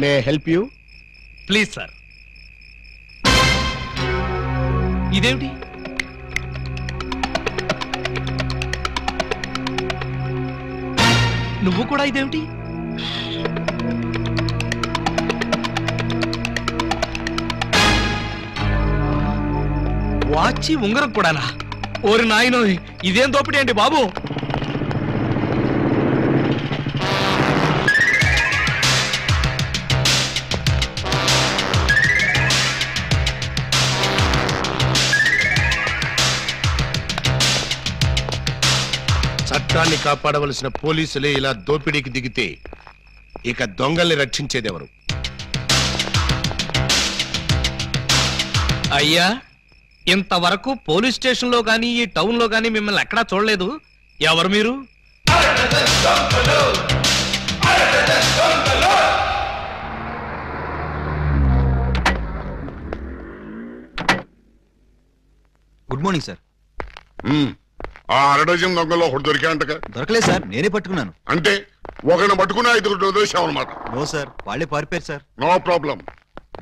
May help you? Please sir. ఇదేమిటి? నువ్వు కూడా ఇదేమిటి? వాచి ఉంగరం కూడానా? ఓరి నాయనో, ఇదేం దోపిడీ అండి బాబు. చట్టాన్ని కాపాడవలసిన పోలీసులే ఇలా దోపిడీకి దిగితే ఇక దొంగల్ని రక్షించేదెవరు? అయ్యా, ఇంతవరకు పోలీస్ స్టేషన్ లో గానీ ఈ టౌన్ లో గానీ మిమ్మల్ని ఎక్కడా చూడలేదు. ఎవరు మీరు? Good morning sir. ఆ అరడజన్ దొంగలో ఒకటి దొరికాయంటగా? దొరకలేదు సార్, నేనే పట్టుకున్నాను. అంటే ఒకరిని పట్టుకుని 5 వదిలేసామన్నమాట? నో సార్, వాళ్ళే పారిపోయారు సార్. నో ప్రాబ్లం,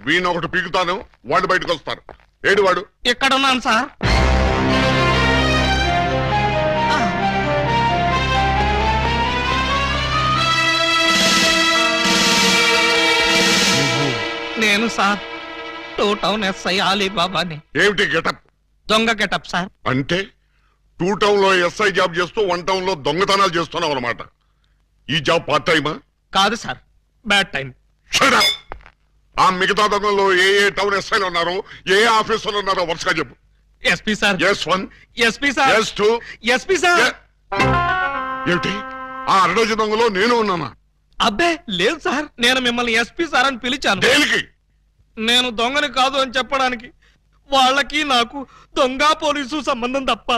వీణ్ ఒకటి పీకుతాను, వాళ్ళు బయటకు వస్తారు. ఏడు వాడు? ఇక్కడ ఉన్నాను సార్. నేను సార్, 2 టౌన్ ఎస్ఐ అలీబాబాని. ఏమిటి గెటప్? దొంగ గెటప్ సార్. అంటే 2 టౌన్ లో ఎస్ఐ జాబ్ చేస్తూ 1 టౌన్ లో దొంగతనాలు చేస్తున్నావు అనమాట. ఈ జాబ్ పార్ట్ టైమా? కాదు sir, bad time. Shut up. ఆ మిగతా దొంగల్లో ఏ టౌన్ ఎస్ఐలు ఉన్నారో, ఏ ఆఫీసర్లు ఉన్నారో వరుసగా చెప్పు. SP sir. S1, SP sir. S2, SP sir. ఏమిటి ఆ అరడజన్ దొంగలో నేను ఉన్నానా? అబ్బే లేదు సార్, నేను మిమ్మల్ని ఎస్పీ సార్ అని పిలిచాను. దేనికి? నేను దొంగని కాదు అని చెప్పడానికి. వాళ్ళకి నాకు దొంగ పోలీసు సంబంధం తప్ప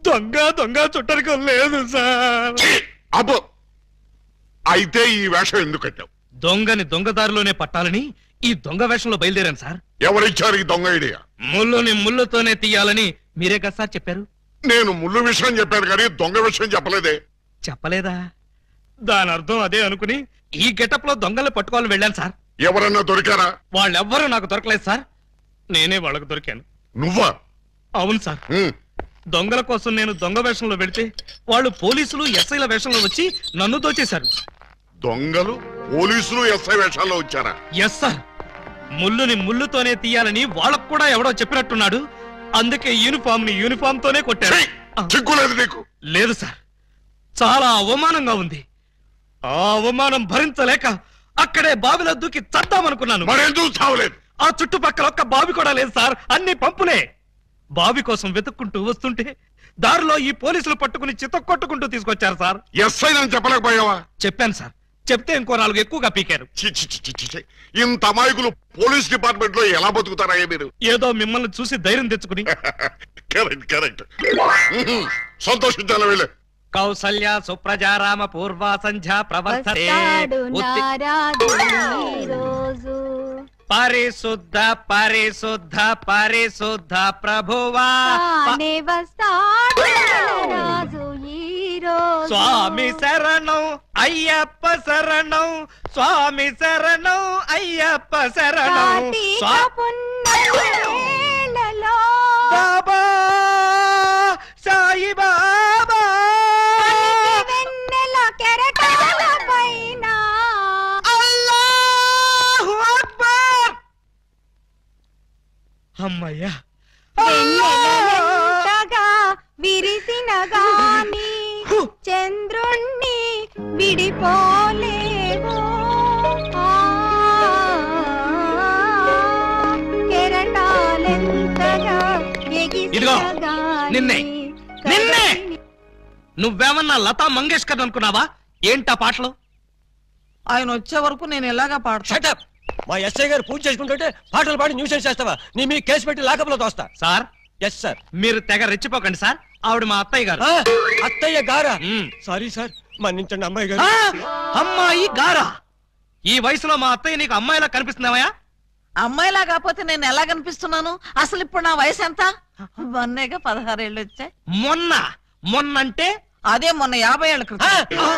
దొంగ చుట్టరికం లేదు సార్. అబ్బో, అయితే ఈ వేషం ఎందుకు కట్టావు? దొంగని దొంగదారిలోనే పట్టాలని ఈ దొంగ వేషంలో బయలుదేరాను సార్. ఎవరిచ్చారు ఈ దొంగ ఐడియా? ముళ్ళుని ముళ్ళుతోనే తీయాలని మీరే కదా సార్ చెప్పారు. నేను ముళ్ళు విషయం చెప్పాను కానీ దొంగ విషయం చెప్పలేదే. చెప్పలేదా? దాని అర్థం అదే అనుకుని ఈ గెటప్ లో దొంగలు పట్టుకోవాలని వెళ్ళాను సార్. ఎవరన్నా దొరికారా? వాళ్ళెవ్వరూ నాకు దొరకలేదు సార్, నేనే వాళ్ళకు దొరికాను. నువ్వా? అవును సార్. దొంగల కోసం నేను దొంగ వేషంలో వెళితే వాళ్ళు పోలీసులు ఎస్ఐల వేషంలో వచ్చి నన్ను దోచేశారు. దొంగలు పోలీసులు ఎస్ఐ వేషాల్లో వచ్చారా? Yes sir. ముళ్ళుని ముళ్ళుతోనే తీయాలని వాళ్ళకు కూడా ఎవడో చెప్పినట్టున్నాడు. అందుకే యూనిఫామ్ తోనే కొట్టారు. చిక్కులేదు నీకు? లేదు సార్, చాలా అవమానంగా ఉంది. ఆ అవమానం భరించలేక అక్కడే బావిలో దూకి చద్దామనుకున్నాను. మరెందుకు చావలేదు? ఆ చుట్టుపక్కల ఒక్క బావి కూడా లేదు సార్, అన్ని పంపులే. బావి కోసం వెతుక్కుంటూ వస్తుంటే దారిలో ఈ పోలీసులు పట్టుకుని చితక్కొట్టుకుంటూ తీసుకొచ్చారు సార్. ఎస్ఐ అని చెప్పలేకపోయావా? చెప్పాను సార్, చెప్తే ఇంకో 4 ఎక్కువగా పీకారు. ఇంత అమాయకులు పోలీస్ డిపార్ట్మెంట్ లో ఎలా బతుకుతారా మీరు? ఏదో మిమ్మల్ని చూసి ధైర్యం తెచ్చుకుని. కరెక్ట్. సంతోషించాలి వెళ్ళే. కౌసల్య సుప్రజారామ పూర్వ సంధ్యా ప్రవర్తతే పరిశుద్ధ పరిశుద్ధ పరిశుద్ధ ప్రభువా స్వామి శరణం అయ్యప్ప శరణం, స్వామి శరణం అయ్యప్ప శరణం. బాబా సాయి బాబా అల్లాహు అక్బర్. అమ్మయ్యా, విరిసిన గాని చంద్రుణ్ణి విడిపోలేవు, కెరటాలెంతగా ఇదిగో నిన్నే నువ్వేమన్నా లతా మంగేష్కర్ అనుకున్నావా? ఏంటా పాటలు? ఆయన వచ్చే వరకు నేను ఎలాగా పాడతా? మా ఎస్ఐ గారు పూజ చేసుకుంటుంటే పాటలు పాడి న్యూసెన్స్ చేస్తావా? నీ మీ కేసు పెట్టి లాకప్లో తోస్తా. సార్. Yes sir. మీరు తెగ రెచ్చిపోకండి సార్, ఆవిడ మా అత్తయ్య గారు. అత్తయ్య గారా? సారీ సార్, మన్నించండి అమ్మాయి గారు. అమ్మాయి గారా? ఈ వయసులో మా అత్తయ్య నీకు అమ్మాయిలా కనిపిస్తున్నావా? అమ్మాయిలా కాకపోతే నేను ఎలా కనిపిస్తున్నాను? అసలు ఇప్పుడు నా వయసు ఎంత? మొన్నేగా 16 ఏళ్ళు వచ్చాయి. మొన్నంటే అదే మొన్న 50 ఏళ్ళ క్రితం.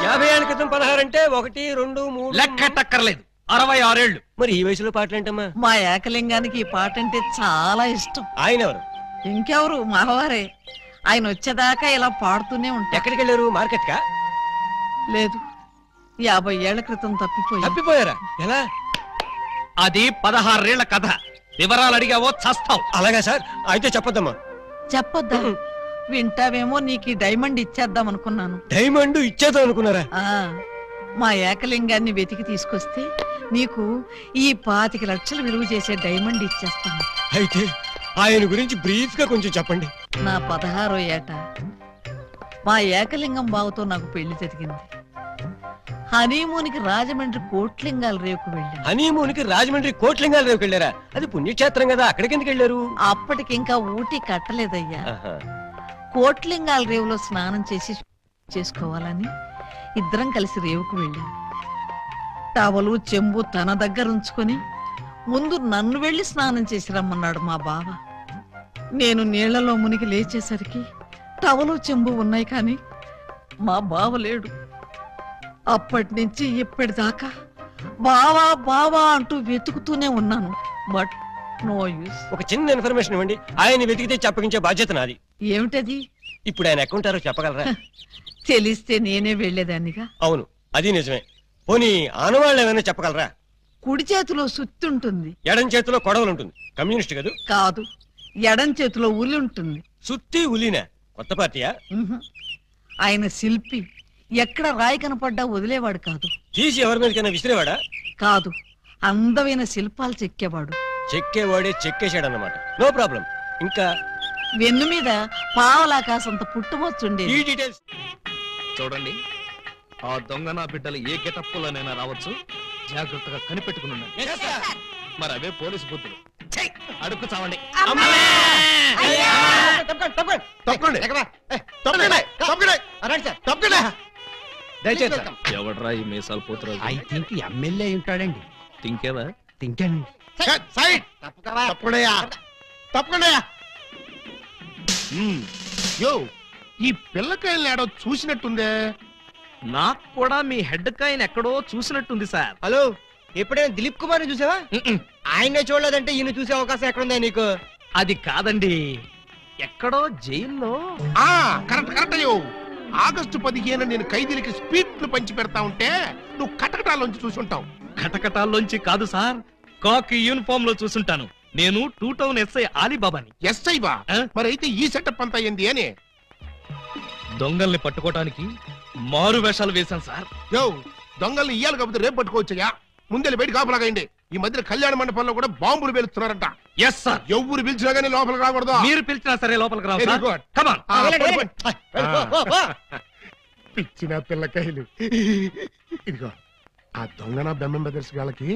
50 ఏళ్ళ క్రితం 16 అంటే 1, 2, 3 లెక్కటక్కర్లేదు. 66 ఏళ్ళు. మరి ఈ వయసులో పాటలేంటమ్మా? మా ఏకలింగానికి ఈ పాట అంటే చాలా ఇష్టం. ఆయన ఎవరు? ఇంకెవరు, మావారే. ఆయన వచ్చేదాకా ఇలా పాడుతూనే ఉంటా. ఎక్కడికి వెళ్ళారు? మార్కెట్ కా? లేదు, 50 ఏళ్ల క్రితం తప్పిపోయి. తప్పిపోయారా? ఎలా? అది 16 ఏళ్ల కథ. వివరాలు అడిగావో చస్తావు. అలాగా సార్, అయితే చెప్పొద్దమ్మా. చెప్పొద్దా? వింటావేమో, నీకు ఈ డైమండ్ ఇచ్చేద్దాం అనుకున్నాను. డైమండ్ ఇచ్చేద్దాం అనుకున్నారా? ఆ మా ఏకలింగాన్ని వెతికి తీసుకొస్తే నీకు ఈ 25 లక్షలు విలువ చేసే డైమండ్ ఇచ్చేస్తాను. అయితే ఆయన గురించి బ్రీఫ్ గా కొంచెం చెప్పండి. నా 16వ ఏట మా ఏకలింగం బావతో నాకు పెళ్లి జరిగింది. హనీమూన్కి రాజమండ్రి కోట్లింగాల రేవుకు వెళ్ళాను. హనీమూన్ కి రాజమండ్రి కోట్లింగాల రేవుకి వెళ్ళారా? అది పుణ్యక్షేత్రం కదా, అక్కడికి ఎందుకు వెళ్ళారు? అప్పటికింకా ఊటీ కట్టలేదయ్యా. కోట్లింగాల రేవులో స్నానం చేసుకోవాలని ఇద్దరం కలిసి రేవుకు వెళ్ళాం. టవలు చెంబు తన దగ్గర ఉంచుకొని ముందు నన్ను వెళ్లి స్నానం చేసి రమ్మన్నాడు మా బావ. నేను నీళ్లలో మునిగి లేచేసరికి టవలు చెంబు ఉన్నాయి, కానీ మా బావ లేడు. అప్పటి నుంచి ఇప్పటిదాకా బావా బావా అంటూ వెతుకుతూనే ఉన్నాను. But no use. ఒక చిన్న ఇన్ఫర్మేషన్ ఇవ్వండి, ఆయన వెతికితే చెప్పగించే బాధ్యత నాది. ఏమిటది? ఇప్పుడు ఆయన ఎక్కడుంటారో చెప్పగలరా? తెలిస్తే నేనే వెళ్లేదాన్నిగా. అవును, అది నిజమే. పోనీ ఆనవాళ్ళు ఏమైనా చెప్పగలరా? కుడి చేతిలో సుత్తి ఉంటుంది, ఎడం చేతిలో కొడవలు ఉంటుంది. కమ్యూనిస్ట్ కదూ? కాదు, ఎడం చేతిలో ఉలి ఉంటుంది. సుత్తి ఉలినా? కొత్త పార్టీయా? ఆయన శిల్పి. ఎక్కడ రాయి కనపడ్డా వదిలేవాడు కాదు. తీసి ఎవరి మీదకైనా విసిరేవాడా? కాదు, అందమైన శిల్పాలు చెక్కేవాడు. చెక్కేవాడే చెక్కేశాడన్నమాట. No problem. ఇంకా వెన్ను మీద పావలాకాసంత పుట్టుమొచ్చుండే. ఈ డీటెయిల్స్ చూడండి, ఆ దొంగ నా బిడ్డలు ఏ గెటప్పులోనైనా రావచ్చు. జాగ్రత్తగా కనిపెట్టుకుని. మరి అవే పోలీసు బుద్ధులు. అడుక్కు చావండి. ఎవడ్రా ఈ మీసాలు పోతురా? ఐ థింక్ ఎమ్మెల్యే ఉంటాడండి. తింకేవా? తింటానండి. యో, ఈ పిల్లకాయలు ఏడో చూసినట్టుందే. నాకు కూడా మీ హెడ్ కాయన ఎక్కడో చూసినట్టుంది సార్. హలో, ఎప్పుడైనా దిలీప్ కుమార్ చూసావా? ఆయనే చూడలేదంటే ఈయన చూసే అవకాశం ఎక్కడుందా నీకు? అది కాదండి, ఎక్కడో జైల్లో. కరెక్ట్ కరెక్ట్ అయ్యో. ఆగస్టు 15 నేను ఖైదీలకి స్పీట్లు పంచి పెడతా ఉంటే నువ్వు కటకటాల్లోంచి చూసుంటావు. కటకటాల్లోంచి కాదు సార్, కాకి యూనిఫామ్ లో చూసుంటాను. నేను 2 టౌన్ ఎస్ఐ ఆలీబాబాని. ఎస్ఐ బా? మరి అయితే ఈ సెటప్ అంతా ఏంది అని? దొంగల్ని పట్టుకోవటానికి మారు వేషాలు వేశాను సార్. యో, దొంగల్ని ఇయ్యాలి కాకపోతే రేపు పట్టుకోవచ్చయ్యా. ముందే బయట కాపలాగండి. ఈ మధ్య కళ్యాణ మండపంలో కూడా బాంబులు పేలుస్తున్నారంట. Yes sir. ఎవరు పిలిచినా గానీ లోపలికి రాకూడదు. మీరు పిలిచినా సరే లోపలికి రావు Very sir. good. Come on. పిచ్చిన పిల్లకాయలు. ఇదిగో, ఆ దొంగన బెమ్మం బెదర్స్ వాళ్ళకి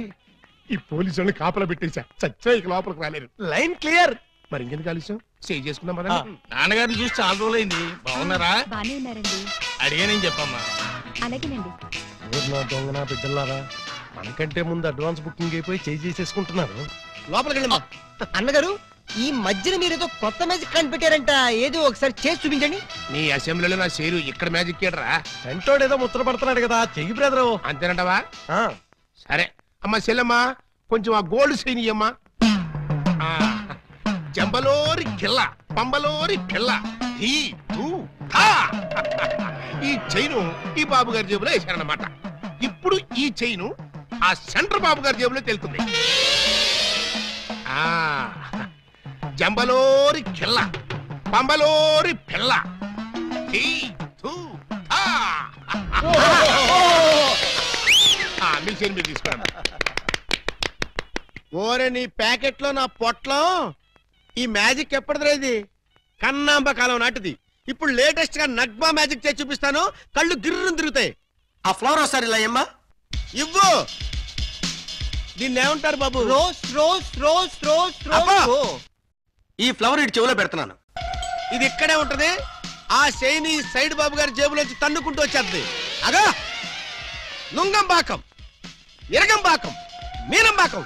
ఈ పోలీసు వాళ్ళని కాపలా పెట్టేశా. చచ్చా ఇక లోపలికి రాలేరు. Line clear. మరి ఇంకెందుకు ఆలస్యం? సేవ్ చేసుకుందాం కదా. నాన్నగారిని చూసి చాలా రోజులైంది. బాగున్నారా? బానే ఉన్నారండి. అడిగానేం చెప్పమ్మా. అలాగేనండి. ఊర్లో దొంగన బిడ్డలారా, మనకంటే ముందు అడ్వాన్స్ బుకింగ్ అయిపోయి చేసేసుకుంటున్నారు. లోపలికి వెళ్ళమ్మా. అన్నగారు, ఈ మధ్యన మీరేదో కొత్త మ్యాజిక్ కనిపెట్టారంట. ఏదో ఒకసారి చేసి చూపించండి. నీ అసెంబ్లీలో నా షేరు ఇక్కడ మ్యాజిక్ ఏడరా? సెంటోడ్ ఏదో ముచ్చట పడుతున్నాడు కదా, చెయ్యి బ్రదరు. అంతేనంటవా? సరే అమ్మా చెల్లమ్మా, కొంచెం ఆ గోల్డ్ చైన్ ఇయ్యమ్మా. జంబలోరి కిల్ల, పంబలోరి పిల్ల. ఈ చైను ఈ బాబు గారి జేబులో వేశారన్నమాట. ఇప్పుడు ఈ చైను ఆ సెంటర్ బాబు గారి జేబులో తెలుతుంది. జంబలోరి కిల్ల, పంబలోరి పిల్ల. మీ చైన్ మీరు తీసుకోండి. ఓరే, నీ ప్యాకెట్ లో నా పొట్లో ఈ మ్యాజిక్ ఎప్పటిదిరా? ఇది కన్నాంబ కాలం నాటిది. ఇప్పుడు లేటెస్ట్ గా నగ్మా మ్యాజిక్ చేసి చూపిస్తాను. కళ్ళు గిర్రును తిరుగుతాయి. ఆ ఫ్లవర్ ఒకసారి ఇలా అమ్మా. ఇవ్వు. దీన్ని ఏమంటారు బాబు? Rose rose rose rose rose. ఈ ఫ్లవర్ ఇటు చెవులో పెడుతున్నాను. ఇది ఇక్కడే ఉంటది. ఆ చైన్ ఈ సైడ్ బాబు గారి జేబులోంచి తన్నుకుంటూ వచ్చేది. అగా నుంగంబాకం ఇరగంబాకం మీనంబాకం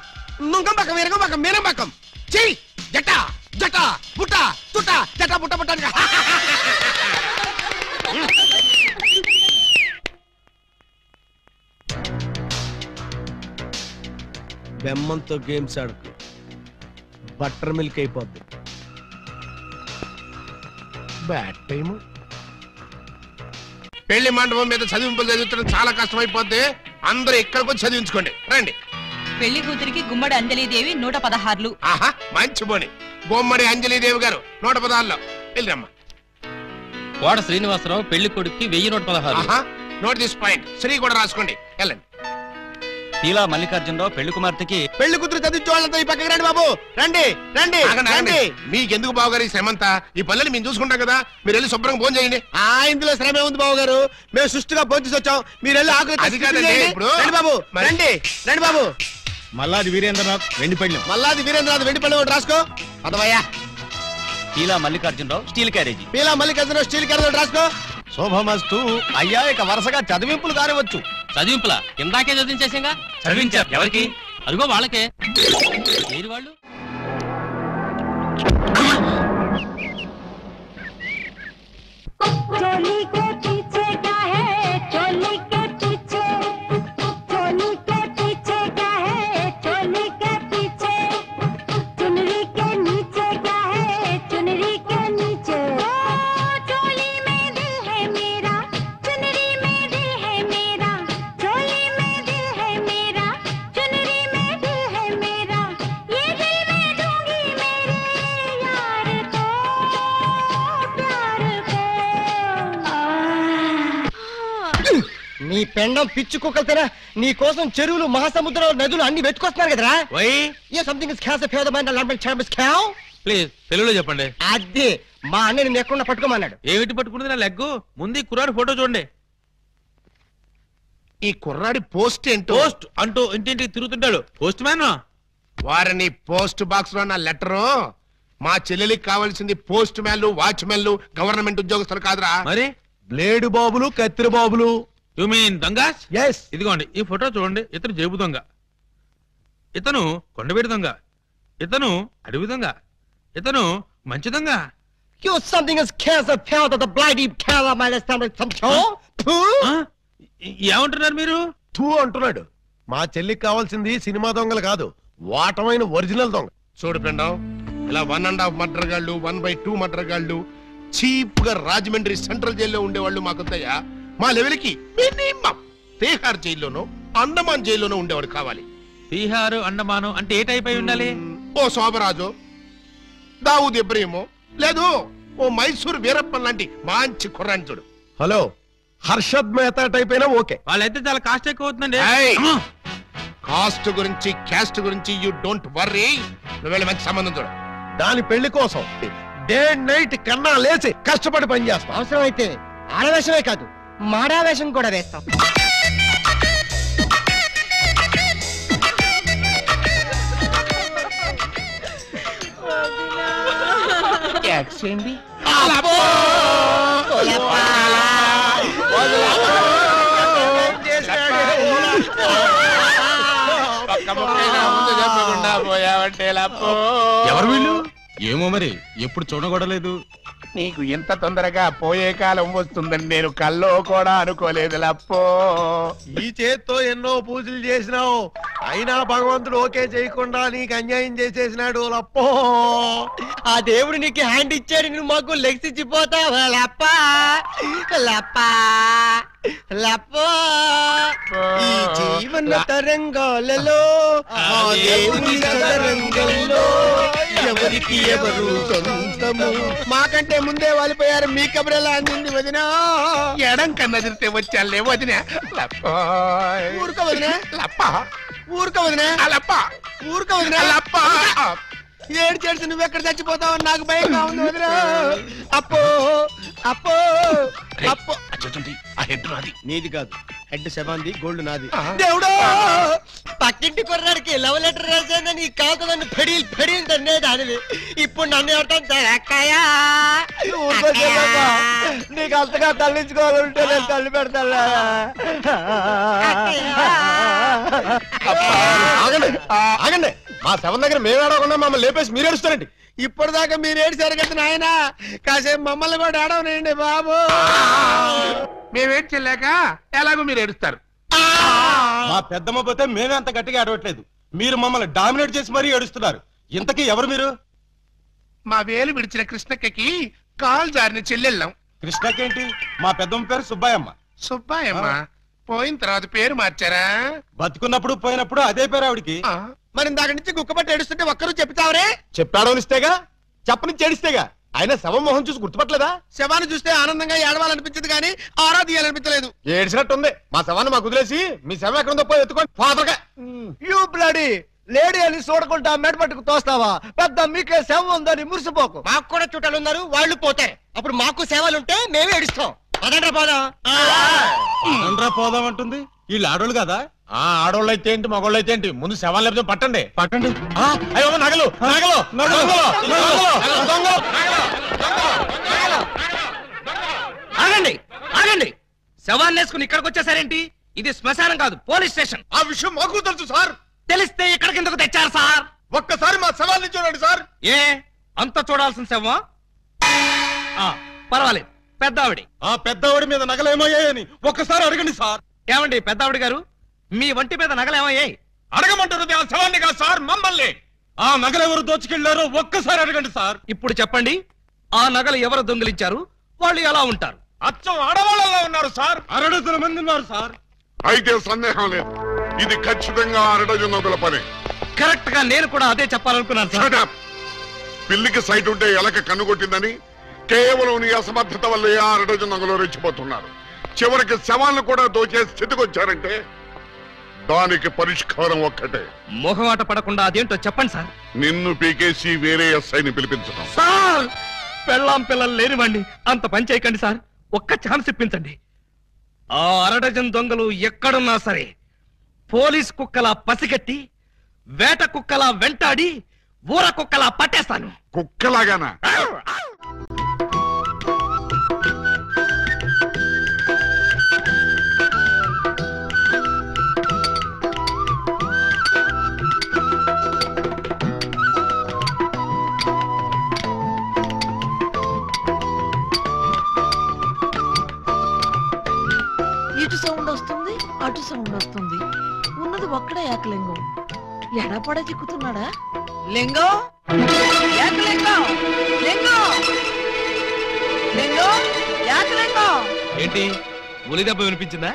నుంగంబాకం ఇరగంబాకం మీనంబాకం చెయ్యి జట జట బుట్ట తుట జట బుట్ట బుట్ట బెమ్మంతో గేమ్స్ ఆడుకు బట్టర్ మిల్క్ అయిపోద్ది. Bad time. పెళ్లి మండపం మీద చదివింపులు చదివించడం చాలా కష్టమైపోద్ది. అందరూ ఇక్కడికి వచ్చి చదివించుకోండి. రండి. పెళ్లి కూతురికి గుమ్మడి అంజలీదేవి 116. ఆహా మంచి పోని. బొమ్మడి అంజలీదేవి గారు 116లో వెళ్ళరమ్మా. కోట శ్రీనివాసరావు పెళ్లి కొడుక్కి 1116. ఆహా నోట్ దిస్ పాయింట్. శ్రీ కూడా రాసుకోండి. వెళ్ళండి. తీలా మల్లికార్జునరావు పెళ్లి కుమార్తెకి పెళ్లి కూతురు చదివించే వాళ్ళంతా ఈ పక్కకి రండి బాబు. రండి రండి రండి. మీకెందుకు బావగారు ఈ శ్రమంతా? ఈ పల్లెని మేము చూసుకుంటాం కదా. మీరు వెళ్ళి శుభ్రంగా భోజనం చేయండి. ఇందులో శ్రమ ఉంది బాబు గారు. మేము సుష్టిగా భోజనం వచ్చాం. మీరు వెళ్ళి ఆకలి ఇప్పుడు రండి బాబు. రండి రండి బాబు. మల్లాది వీరేంద్రనాథ్ వెండిపళ్ళెం. మల్లాది వీరేంద్రనాథ్ వెండిపల్లి ఒకటి రాసుకో. అదవయ్యా. తీలా Mallikarjunarao steel carriage. Peela Mallikarjunarao steel carriage రాసుకో. శోభమస్తు. అయ్యా ఇక వరుసగా చదివింపులు కానివచ్చు. చదివింపులా? ఇందాకే చదివించేసాగా. చదివించారు ఎవరికి? అదిగో వాళ్ళకే. వాళ్ళు चोली के पीछे क्या है? चोली के पीछे, चोली के पीछे क्या है? चोली के पीछे, चुनरी के नीचे क्या है? चुनरी के नीचे चोली में दिल है मेरा, चुनरी में दिल है मेरा, चोली में दिल है मेरा, चुनरी में दिल है मेरा, ये दिल मैं दूंगी मेरे यार को, प्यार को। నీ పెండం పిచ్చి కుక్కలతేనా నీ కోసం చెరువులు మహాసముద్రాలు నదులు అన్ని వెతుకొస్తున్నారు కదరా. Something is cast fair the mind అలాంటి ఛాంబస్ క్యావ్. ప్లీజ్ తెలుగులో చెప్పండి. అదే మా అన్న నేను ఎక్కడ పట్టుకోమన్నాడు. ఏమిటి పట్టుకున్నది నా లెగ్గు? ముందు కుర్రాడు ఫోటో చూడండి. ఈ కుర్రాడి పోస్ట్ ఏంటో. పోస్ట్ అంటూ ఇంటింటికి తిరుగుతుంటాడు. Postman. వారిని పోస్ట్ బాక్స్ లో నా లెటరు. మా చెల్లెలికి కావాల్సింది పోస్ట్ మ్యాన్లు, వాచ్మెన్లు, గవర్నమెంట్ ఉద్యోగస్తులు కాదురా. మరి బ్లేడు బాబులు కత్తిరి బాబులు. యు మీన్ దొంగస్? ఎస్. ఇదిగోండి ఈ ఫోటో చూడండి. ఇతను జేబు దొంగ, ఇతను కొండవీడి దొంగ, ఇతను అడవి దొంగ, ఇతను మంచి దొంగ. You something is cancer found the bloody color my stomach some show. ఏమంటున్నారు మీరు? తూ అంటున్నాడు. మా చెల్లికి కావాల్సింది సినిమా దొంగలు కాదు, వాటమైన ఒరిజినల్ దొంగ. చూడు పెండం, ఇలా 1.5 మర్డర్ గాళ్ళు, 1/2 మర్డర్ గాళ్ళు, చీప్ గా రాజమండ్రి సెంట్రల్ జైల్లో ఉండేవాళ్ళు మాకొద్దయ్యా. మా లెవెల్కి మినిమం తీహార్ జైల్లోనో అండమాన్ జైల్లోనో ఉండేవాడు కావాలి. తీహారు అండమాను అంటే ఏ టైప్ అయి ఉండాలి? ఓ శోభరాజు, దావూద్ ఇబ్రహీమో, లేదు ఓ మైసూర్ వీరప్పన్ లాంటి మంచి కుర్రాన్ని చూడు. హలో, హర్షద్ మెహతా టైప్ అయినా ఓకే. వాళ్ళైతే చాలా కాస్ట్ ఎక్కువ అవుతుందండి. కాస్ట్ గురించి క్యాస్ట్ గురించి యూ డోంట్ వర్రీ. నువ్వు వెళ్ళి మంచి సంబంధం చూడు. దాని పెళ్లి కోసం డే నైట్ కన్నా లేచి కష్టపడి పని చేస్తాం. అవసరం అయితే ఆడవేషమే కాదు మాడావేషం కూడా వేస్తాం. ఎవరు వీళ్ళు? ఏమో మరి, ఎప్పుడు చూడగొడలేదు. నీకు ఎంత తొందరగా పోయే కాలం వస్తుందని నేను కల్లో కూడా అనుకోలేదు లప్పో. ఈ చేత్తో ఎన్నో పూజలు చేసినావు, అయినా భగవంతుడు ఓకే చేయకుండా నీకు అన్యాయం చేసేసినాడు లప్పో. ఆ దేవుడు నీకు హ్యాండ్ ఇచ్చాడు, నువ్వు మాకు లెగ్స్ ఇచ్చిపోతావా లప్పా లప్పా లప్పో. ఈ జీవన తరంగాలలో ఆ దేవుని తరంగంలో ఎవరికి ఎవరు సొంతము. మాకంటే ముందే వాలిపోయారు, మీ కబరెలా అందింది వదిన. ఎడం కన్నా తిరితే వచ్చాలే వదిన. ఊరుక వదిన లప్ప, ఊరుక వదిన లప్ప, ఊరుక వదిన లప్ప. ఏడు చేసి నువ్వెక్కడ చచ్చిపోతావు నాకు భయంగా ఉంది వదిన. అప్పో అప్పో అప్పో. ఆ హెడ్ నాది. నీది కాదు, హెడ్ శవాంది, గోల్డ్ నాది. దేవుడు పక్కింటి కుర్రాడికి లవ్ లెటర్ రాసేది నీ కాదు నన్ను ఫెడీల్ ఫెడీల్ తన్నే దానివి. ఇప్పుడు నన్ను ఎవరితో అక్కయ్యా నీకు అంతగా తల్లించుకోవాలంటే నేను తల్లి పెడతా. ఆగండి, మా శవం దగ్గర మేము ఏడవకుండా మమ్మల్ని లేపేసి మీరు ఏడుస్తారండి. ఇప్పటిదాకా మీరు ఏడిసారు కదా నాయన, కాసేపు మమ్మల్ని కూడా ఏడవనండి బాబు. మేమేడ్చలేక ఎలాగో మీరు ఏడుస్తారు. మా పెద్దమ్మ పోతే మేమే అంత గట్టిగా ఏడవట్లేదు, మీరు మమ్మల్ని డామినేట్ చేసి మరీ ఏడుస్తున్నారు. ఇంతకీ ఎవరు మీరు? మా వేలు విడిచిన కృష్ణక్కకి కాలు జారిన చెల్లెళ్ళం. కృష్ణకేంటి? మా పెద్దమ్మ పేరు సుబ్బాయమ్మ. సుబ్బాయమ్మ పోయిన తర్వాత పేరు మార్చారా? బతుకున్నప్పుడు పోయినప్పుడు అదే పేరు ఆవిడికి. మరి ఇందాక నుంచి కుక్కపట్టి ఏడుస్తుంటే ఒక్కరు చెప్తావరే? చెప్పాడో ఇస్తేగా, చెప్పని ఏడిస్తేగా. ఆయన శవం మొహం చూసి గుర్తుపట్టలేదా? శవాన్ని చూస్తే ఆనందంగా ఏడవాలనిపించింది కానీ ఆరాధియాలనిపించలేదు. ఏడిసినట్టుంది. మా శవాన్ని మాకు వదిలేసి మీ శవం ఎక్కడుందో పోయి ఎత్తుకోండి. ఫాదర్గా యూ బ్లడీ లేడీ అని చూడకుండా మెడపట్టుకు తోస్తావా? పెద్ద మీకే సేవ ఉందని మురిసిపోకు. మాకు కూడా చుట్టాలు ఉన్నారు, వాళ్ళు పోతారు. అప్పుడు మాకు సేవలుంటే మేమే ఏడుస్తాం. పదండ్రా పోదాం అంటుంది. వీళ్ళు ఆడోళ్ళు కదా? ఆడోళ్ళు అయితే ఏంటి, మగోళ్ళు అయితే ఏంటి, ముందు శవాలు లేకపోతే పట్టండి. పట్టండి. అయ్యో నగలు నగలు ఆగండి ఆగండి, శవాన్ని వేసుకుని ఇక్కడికి వచ్చేసారేంటి? ఇది శ్మశానం కాదు, పోలీస్ స్టేషన్. ఆ విషయం మాకు తెలుసు సార్. తెలిస్తే ఇక్కడికి ఎందుకు తెచ్చారు సార్? ఒక్కసారి మా శవాన్ని చూడండి సార్. ఏ అంత చూడాల్సిన శవమా? పర్వాలేదు, పెద్దావిడి. ఆ పెద్దవాడి మీద నగలేమయ్యాయని ఒక్కసారి అడగండి సార్. ఏమండి పెద్దావిడి గారు, మీ వంటి మీద నగలేమయ్యాయి? అడగమంటారు ఆ శవాన్ని కాదు సార్, మమ్మల్ని. ఆ నగలెవరు దోచుకెళ్లారో ఒక్కసారి అడగండి సార్. ఇప్పుడు చెప్పండి, ఆ నగలు ఎవరు దొంగిలించారు, వాళ్ళు ఎలా ఉంటారు? అచ్చం ఆడవాళ్ళలో ఉన్నారు సార్. 6 మంది ఉన్నారు సార్. అయితే సందేహం లేదు, ఇది ఖచ్చితంగా 6 పని. కరెక్ట్ గా నేను కూడా అదే చెప్పాలనుకున్నాను సార్. పిల్లికి సైట్ ఉంటే ఎలక కన్నుకొట్టిందని కేవలం నీ అసమర్థత వల్లే 6 రెచ్చిపోతున్నారు. చివరికి శవాలను కూడా దోచే స్థితికి వచ్చారంటే దానికి పరిష్కారం ఒక్కటే. మొహమాట పడకుండా అదేంటో చెప్పండి సార్. నిన్ను పీకేసి వేరే ఎస్ఐని పిలిపించడం. సార్ పెళ్ళాం పిల్లలు లేనివ్వండి, అంత పని చేయకండి సార్. ఒక్క ఛాన్స్ ఇప్పించండి. ఆ 6 దొంగలు ఎక్కడున్నా సరే పోలీస్ కుక్కలా పసిగట్టి, వేట కుక్కలా వెంటాడి, ఊర కుక్కలా పట్టేస్తాను. కుక్కలాగానా? ఇటు సౌండ్ వస్తుంది, అటు సౌండ్ వస్తుంది. ఉన్నది ఒక్కడే ఏకలింగం. ఎడపడ చిక్కుతున్నాడా? లింగం, ఏకలింగం, లింగం, లింగం, ఏకలింగం. ఏంటి ఉలి దెబ్బ వినిపించిందా?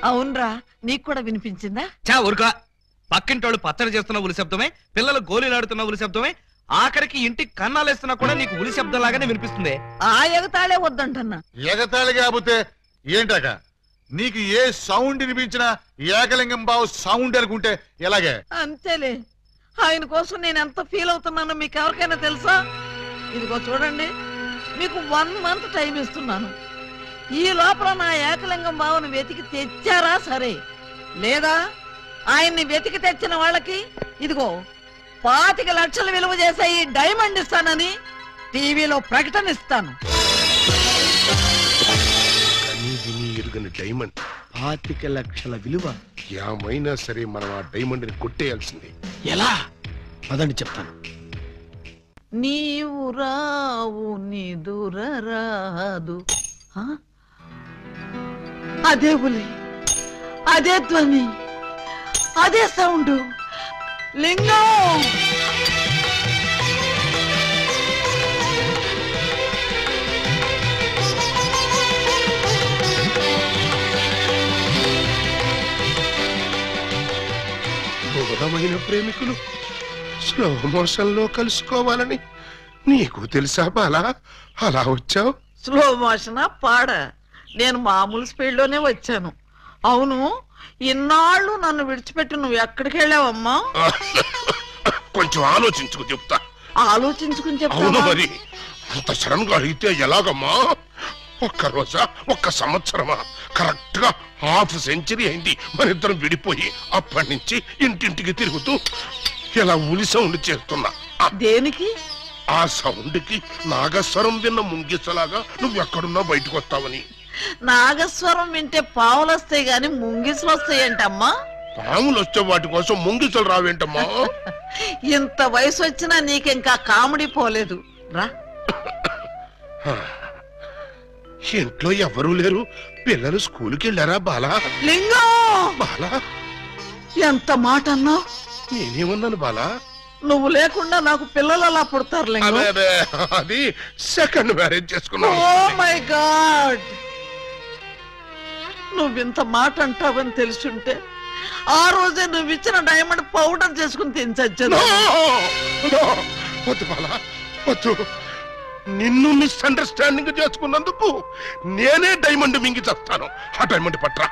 అవునరా, నీకు కూడా వినిపించిందా? చా ఊరుకా. పక్కింటోళ్ళు పచ్చడి చేస్తున్న ఉలి శబ్దమే, పిల్లలు గోళీలాడుతున్న ఉలి శబ్దమే, ఆఖరికి ఇంటికి కన్నాలేస్తున్నా కూడా నీకు ఉలి శబ్దం లాగానే వినిపిస్తుంది. ఆ ఎగతాళే వద్దంటన్నా. ఎగతాళి కాకపోతే ఏంటక? నీకు ఏ సౌండ్ వినిపించినా ఏకలింగం బావు సౌండ్ అనుకుంటే ఎలాగే? అంతేలే, ఆయన కోసం నేను ఎంత ఫీల్ అవుతున్నానో మీకు ఎవరికైనా తెలుసా? ఇదిగో చూడండి, మీకు 1 మంత్ టైం ఇస్తున్నాను. ఈ లోపల నా ఏకలింగం బావను వెతికి తెచ్చారా సరే, లేదా ఆయన్ని వెతికి తెచ్చిన వాళ్ళకి ఇదిగో 25 లక్షలు విలువ చేసే ఈ డైమండ్ ఇస్తానని టీవీలో ప్రకటన ఇస్తాను. డైమండ్ 25 లక్షల విలువ. ఏమైనా సరే మనం ఆ డైమండ్ ని కొట్టేయాల్సింది. ఎలా? అదండి చెప్తాను. నీవు రావు నిదురరాదు. అదే ఉలి, అదే ధ్వని, అదే సౌండ్. లింగం, ఘోరమైన ప్రేమికులు స్లో మోషన్ లో కలుసుకోవాలని నీకు తెలుసా బాలా? అలా వచ్చావు. స్లో మోషనా పాడ? నేను మామూలు స్పీడ్ లోనే వచ్చాను. అవును, ఇన్నాళ్ళు నన్ను విడిచిపెట్టి నువ్వు ఎక్కడికి వెళ్ళావమ్మా? కొంచెం ఆలోచించుకు చెప్తా. ఆలోచించుకుని అవును చెప్తావా? మరి అంత సడన్ గా అడిగితే ఎలాగమ్మా? ఒక్క రోజా ఒక్క సంవత్సరమా కరెక్ట్ గా హాఫ్ సెంచరీ అయింది మన ఇద్దరం విడిపోయి. అప్పటి నుంచి ఇంటింటికి తిరుగుతూ ఇలా ఉలి సౌండ్ చేస్తున్నా. దేనికి? ఆ సౌండ్ కి నాగస్వరం విన్న ముంగిసలాగా నువ్వెక్కడున్నా బయటకు వస్తావని. నాగస్వరం వింటే పావులు వస్తాయి గాని ముంగిసులు వస్తాయంటమ్మా. పాములు వచ్చే వాటి కోసం ముంగిసలు రావేంటమ్మా? ఇంత వయసు వచ్చినా నీకింకా కామెడీ పోలేదు రా. ఇంట్లో ఎవరూ లేరు, పిల్లలు స్కూల్కి వెళ్ళారా బాలా? లింగం! బాలా ఎంత మాట అన్నావు? నేనేమన్నాను బాలా? నువ్వు లేకుండా నాకు పిల్లలు అలా పుడతారు లింగం. అది సెకండ్ మ్యారేజ్ చేసుకున్నావు. ఓ మై గాడ్, నువ్వింత మాట అంటావని తెలుసుంటే ఆ రోజే నువ్వు ఇచ్చిన డైమండ్ పౌడర్ చేసుకుని తినచచ్చాను. వద్దు బాలా వద్దు. నిన్ను మిస్అండర్స్టాండింగ్ చేసుకున్నందుకు నేనే డైమండ్ మింగి చేస్తాను. ఆ డైమండ్ పట్రా.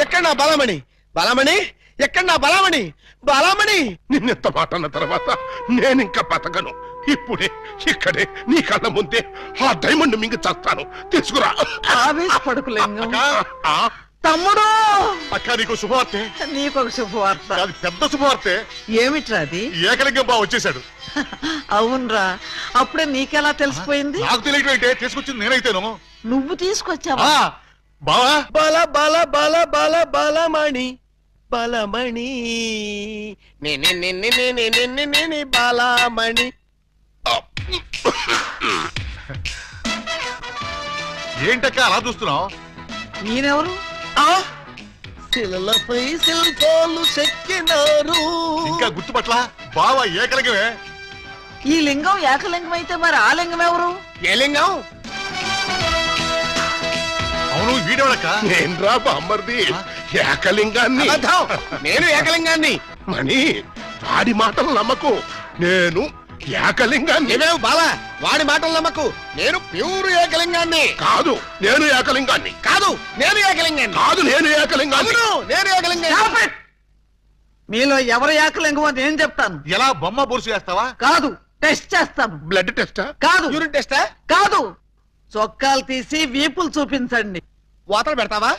ఎక్కడ నా బలమణి? బలమణి ఎక్కడ నా బలమణి? బలమణి నిన్నెంత మాట అన్న తర్వాత నేనింకా బతకను. ఇప్పుడే ఇక్కడే నీ కళ్ళ ముందే ఆ డైమండ్ మింగి చేస్తాను. తీసుకురా. ఆవేశపడకు లింగం. తమ్ముడు, అక్క నీకు శుభవార్తె. నీకొక శుభవార్త. అది పెద్ద శుభవార్తె. ఏమిట్రా అది? ఏకలింగం బావ వచ్చేసాడు. అవునరా, అప్పుడే నీకెలా తెలిసిపోయింది? నాకు తెలియటం ఏంటే, తీసుకొచ్చింది నేనైతేను. నువ్వు తీసుకొచ్చావా? బావా బల బల బల బల బలమణి బలమణి నే బలమణి. ఏంటక్క అలా చూస్తున్నావు? నేనెవరు? శిలలపై శిల్పాలు చెక్కినారు. ఇంకా గుర్తుపట్ల బావా ఏకలింగమే. ఈ లింగం ఏకలింగం అయితే మరి ఆ లింగం ఎవరు? ఏ లింగం? అవును వీడెవడక్క? నేనురా బామ్మర్ది, ఏకలింగాన్ని. నేను ఏకలింగాన్ని. మణి, వాడి మాటలు నమ్మకు. నేను ఏకలింగాన్ని. ఏమేవు బాలా, వాడి మాటలు నమ్మకు. నేను ప్యూర్ ఏకలింగాన్ని. కాదు, నేను ఏకలింగాన్ని. కాదు, నేను ఏకలింగాన్ని. కాదు, నేను ఏకలింగాన్ని. నేను ఏకలింగాన్ని. మీలో ఎవరు ఏకలింగం అని నేను చెప్తాను. ఎలా బొమ్మ బొరుసు చేస్తావా? కాదు, టెస్ట్ చేస్తాను. బ్లడ్ టెస్టా? కాదు. యూరిన్ టెస్టా? కాదు. చొక్కాలు తీసి వీపులు చూపించండి. వాతలు పెడతావా?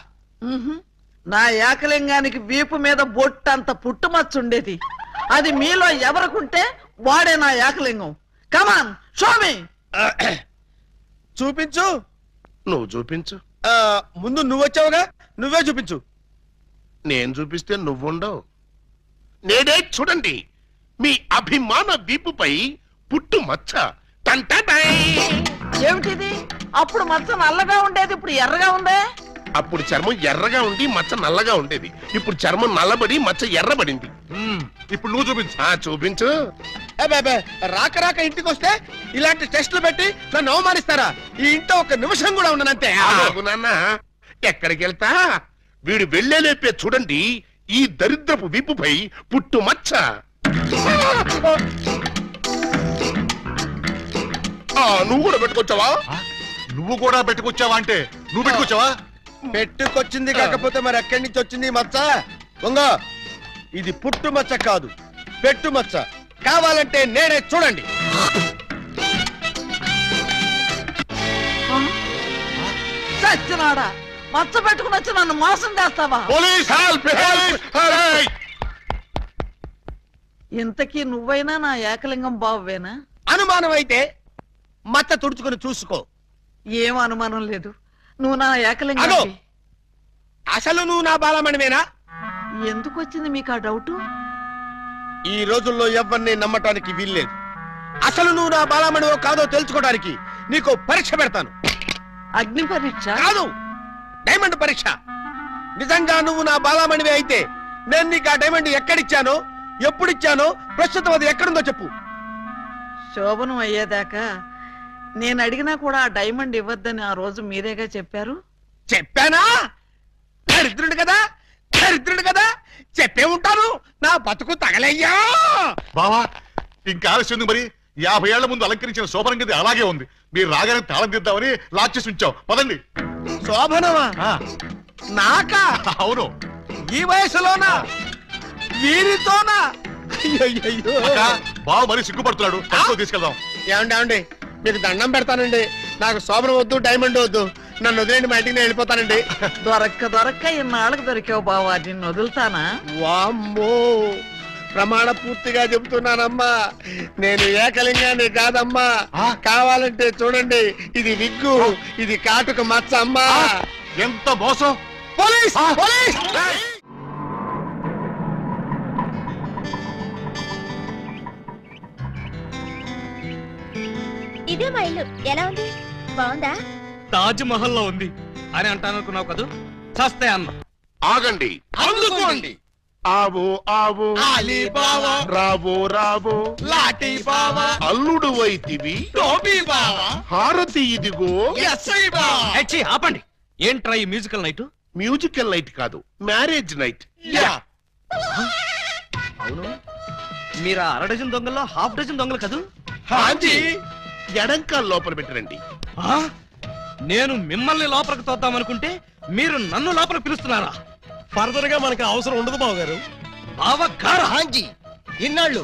నా ఏకలింగానికి వీపు మీద బొట్టంత పుట్టుమచ్చ ఉండేది. అది మీలో ఎవరికుంటే వాడే నా ఏకలింగం. కమాన్, షో మీ. చూపించు. నువ్వు చూపించు. ముందు నువ్వు వచ్చావుగా, నువ్వే చూపించు. నేను చూపిస్తే నువ్వుండవు. నేనే చూడండి, మీ అభిమాన వీపుపై పుట్టు మచ్చ. ఏమిటిది? అప్పుడు మచ్చ నల్లగా ఉండేది, ఇప్పుడు ఎర్రగా ఉందే. అప్పుడు చర్మం ఎర్రగా ఉండి మచ్చ నల్లగా ఉండేది. ఇప్పుడు చర్మం నల్లబడి మచ్చ ఎర్రబడింది. ఇప్పుడు నువ్వు చూపించు. చూపించు. రాక రాక ఇంటికి వస్తే ఇలాంటి టెస్టులు పెట్టి నన్ను అవమానిస్తారా? ఈ ఇంట్లో ఒక నిమిషం కూడా ఉండనంతే. నాన్న, ఎక్కడికి వెళ్తా? వీడు వెళ్ళేలేపే చూడండి ఈ దరిద్రపు వీపుపై పుట్టు మచ్చ. నువ్వు కూడా పెట్టుకొచ్చావా? నువ్వు కూడా పెట్టుకొచ్చావా అంటే నువ్వు పెట్టుకొచ్చావా? పెట్టుకొచ్చింది కాకపోతే మరి ఎక్కడి నుంచి వచ్చింది మచ్చ? దొంగ, ఇది పుట్టు మచ్చ కాదు, పెట్టు మచ్చ. కావాలంటే నేనే చూడండి. సచ్చినాడా, మచ్చ పెట్టుకుని వచ్చి నన్ను మోసం చేస్తావా? ఇంతకీ నువ్వైనా నా ఏకలింగం బావేనా? అనుమానం అయితే మచ్చ తుడుచుకుని చూసుకో. ఏం అనుమానం లేదు, నువ్వు నా ఏకలింగం. అసలు నువ్వు నా బాలమణివేనా? ఎందుకు వచ్చింది మీకు ఆ డౌట్? ఈ రోజుల్లో ఎవరిని నమ్మటానికి వీల్లేదు. అసలు నువ్వు నా బాలమణివో కాదో తెలుసుకోవడానికి నీకు పరీక్ష పెడతాను. అగ్ని పరీక్ష కాదు, డైమండ్ పరీక్ష. నిజంగా నువ్వు నా బాలమణివే అయితే నేను నీకు ఆ డైమండ్ ఎక్కడిచ్చానో, ఎప్పుడిచ్చానో, ప్రస్తుతం అది ఎక్కడుందో చెప్పు. శోభనం అయ్యేదాకా నేను అడిగినా కూడా ఆ డైమండ్ ఇవ్వద్దని ఆ రోజు మీరేగా చెప్పారు. చెప్పానా? దరిద్రుడు కదా, దరిద్రుడు కదా, చెప్పే ఉంటాను. నా బతుకు తగలయ్యా. బావా ఇంకా ఆలస్యం మరి. 50 ఏళ్ల ముందు అలంకరించిన శోభనం గది అలాగే ఉంది. మీరు రాగానే తాళం తీద్దామని లాక్ చేసి ఉంచాం. పదండి. శోభనమా? నాకా? అవును. ఈ వయసులోనా? వీరితోనా? బావ మరి సిగ్గుపడుతున్నాడు. తీసుకెళ్దాం. ఏమండి మీకు దండం పెడతానండి. నాకు శోభన వద్దు, డైమండ్ వద్దు. నన్ను వదిలేండి, మా ఇంటికి నేను వెళ్ళిపోతానండి. దొరక్క ఇన్నాళ్ళకి దొరికావు బావా, నిన్ను వదులుతానా? వామ్మో, ప్రమాణ పూర్తిగా చెబుతున్నానమ్మా, నేను ఏకలింగాన్ని కాదమ్మా. కావాలంటే చూడండి, ఇది విగ్గు, ఇది కాటుక మచ్చ అమ్మా. ఎంత మోసం! పోలీస్! పోలీస్! ఇదే మా ఇల్లు. ఎలా ఉంది? బాగుందా? తాజ్ మహల్ లో ఉంది అని అంటాననుకున్నావు కదూ? చస్తే అన్న. ఆగండి, అందుకోండి. ఆవో ఆవో అలీబాబా, రావో రావో లాఠీ బావా, అల్లుడు వైతివి టోపీ బావా, హారతి ఇదిగో. ఎస్ఐ బావా. హెచ్చి, ఆపండి. ఏంట్రా ఈ మ్యూజికల్ నైట్? మ్యూజికల్ నైట్ కాదు, మ్యారేజ్ నైట్. యా. అవును, మీరు అర డజన్ దొంగల్లో హాఫ్ డజన్ దొంగలు కదూ? హాంజీ. ఎడంకాల్ లోపల పెట్టరండి. ఆ? నేను మిమ్మల్ని లోపలికి తోద్దామనుకుంటే మీరు నన్ను లోపలికి పిలుస్తున్నారా? ఫర్దర్ గా మనకి అవసరం ఉండదు బావగారు. బావగారా? హాంజీ, ఇన్నాళ్ళు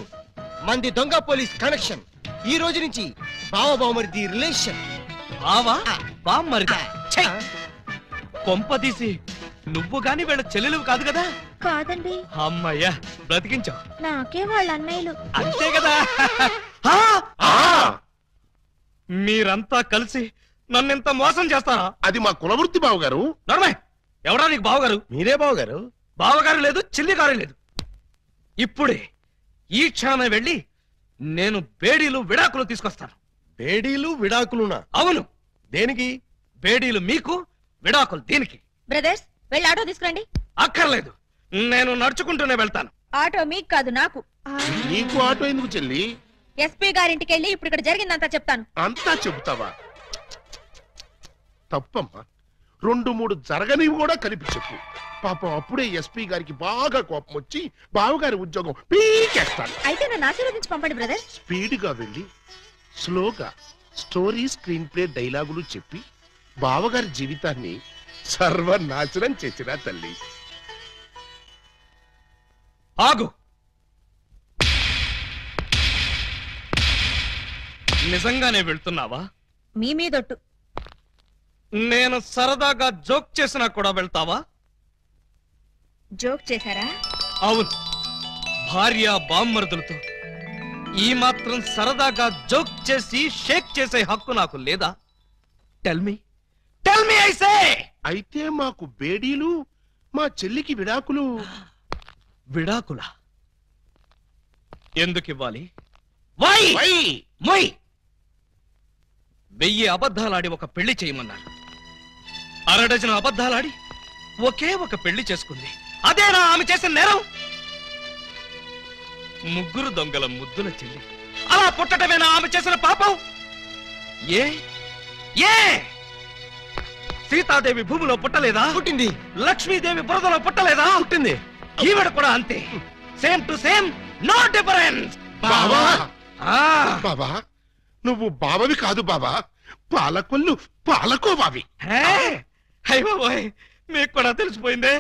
మంది దొంగ పోలీస్ కనెక్షన్, ఈ రోజు నుంచి బావ బావమరిది రిలేషన్. బావా బామ్మరిదా? ఛై! కొంప తీసి నువ్వు గాని వీళ్ళ చెల్లెలు కాదు కదా? కాదండి, అమ్మయ్యా, బ్రతికించావు. నాకే వాళ్ళ అన్నయ్యలు. అంతే కదా? ఆ! మీరంతా కలిసి నన్నింత మోసం చేస్తారా? అది మా కులవృత్తి బావగారు. నర్మే, ఎవరా నీకు బావగారు? మీరే బావగారు. బావగారు లేదు, చిల్లిగారు లేదు. ఇప్పుడే ఈ క్షణమే వెళ్ళి నేను బేడీలు విడాకులు తీసుకొస్తాను. బేడీలు విడాకులునా? అవును. దేనికి? బేడీలు మీకు, విడాకులు దీనికి. బ్రదర్స్, వెళ్ళి ఆటో తీసుకురండి. అక్కర్లేదు, నేను నడుచుకుంటూనే వెళ్తాను. ఆటో మీకు కాదు, నాకు. నీకు ఆటో ఎందుకు చెల్లి? ఎస్పీ గారింటికి వెళ్ళి ఇప్పుడు ఇక్కడ జరిగిందంతా చెప్తాను. అంతా చెబుతావా? తప్పమ్మా, 2-3 జరగనివి కూడా కలిపి చెప్పు. పాపం అప్పుడే ఎస్పీ గారికి బాగా కోపం వచ్చి బావగారి ఉద్యోగం పీకేస్తాడు. అయితే నన్ను ఆశీర్వదించి పంపండి బ్రదర్. స్పీడ్ గా వెళ్ళి స్లోగా స్టోరీ, స్క్రీన్ ప్లే, డైలాగులు చెప్పి బావగారి జీవితాన్ని సర్వనాశనం చేసిన తల్లి. ఆగు. నిజంగానే వెళ్తున్నావా? మీ మీదొట్టు. నేను సరదాగా జోక్ చేసినా కూడా వెళ్తావా? జోక్ చేశారా? అవును, భార్య బామ్మరుదులతో ఈ మాత్రం సరదాగా జోక్ చేసి షేక్ చేసే హక్కు నాకు లేదా? Tell me I say. అయితే మాకు బేడీలు, మా చెల్లికి విడాకులు. విడాకుల ఎందుకు ఇవ్వాలి? వై? మొయ్. 1000 అబద్ధాలాడి ఒక పెళ్లి చేయమన్నారు. 6 డజన్ అబద్ధాలాడి ఒకే ఒక పెళ్లి చేసుకుంది. అదేనా ఆమె చేసిన నేరం? 3 దొంగల ముద్దుల చెల్లి అలా పుట్టటమేనా ఆమె చేసిన పాపం? ఏ ఏ సీతాదేవి భూమిలో పుట్టలేదా? పుట్టింది. లక్ష్మీదేవి బురదలో పుట్టలేదా? పుట్టింది. ఈవిడ కూడా అంతే. Same to same, no difference. బావా, ఆ బాబా, నువ్వు బావవి కాదు బాబా, పాలకొల్లు పాలకోబావి. అయ్యో బాయ్, మీకు కూడా తెలిసిపోయిందే.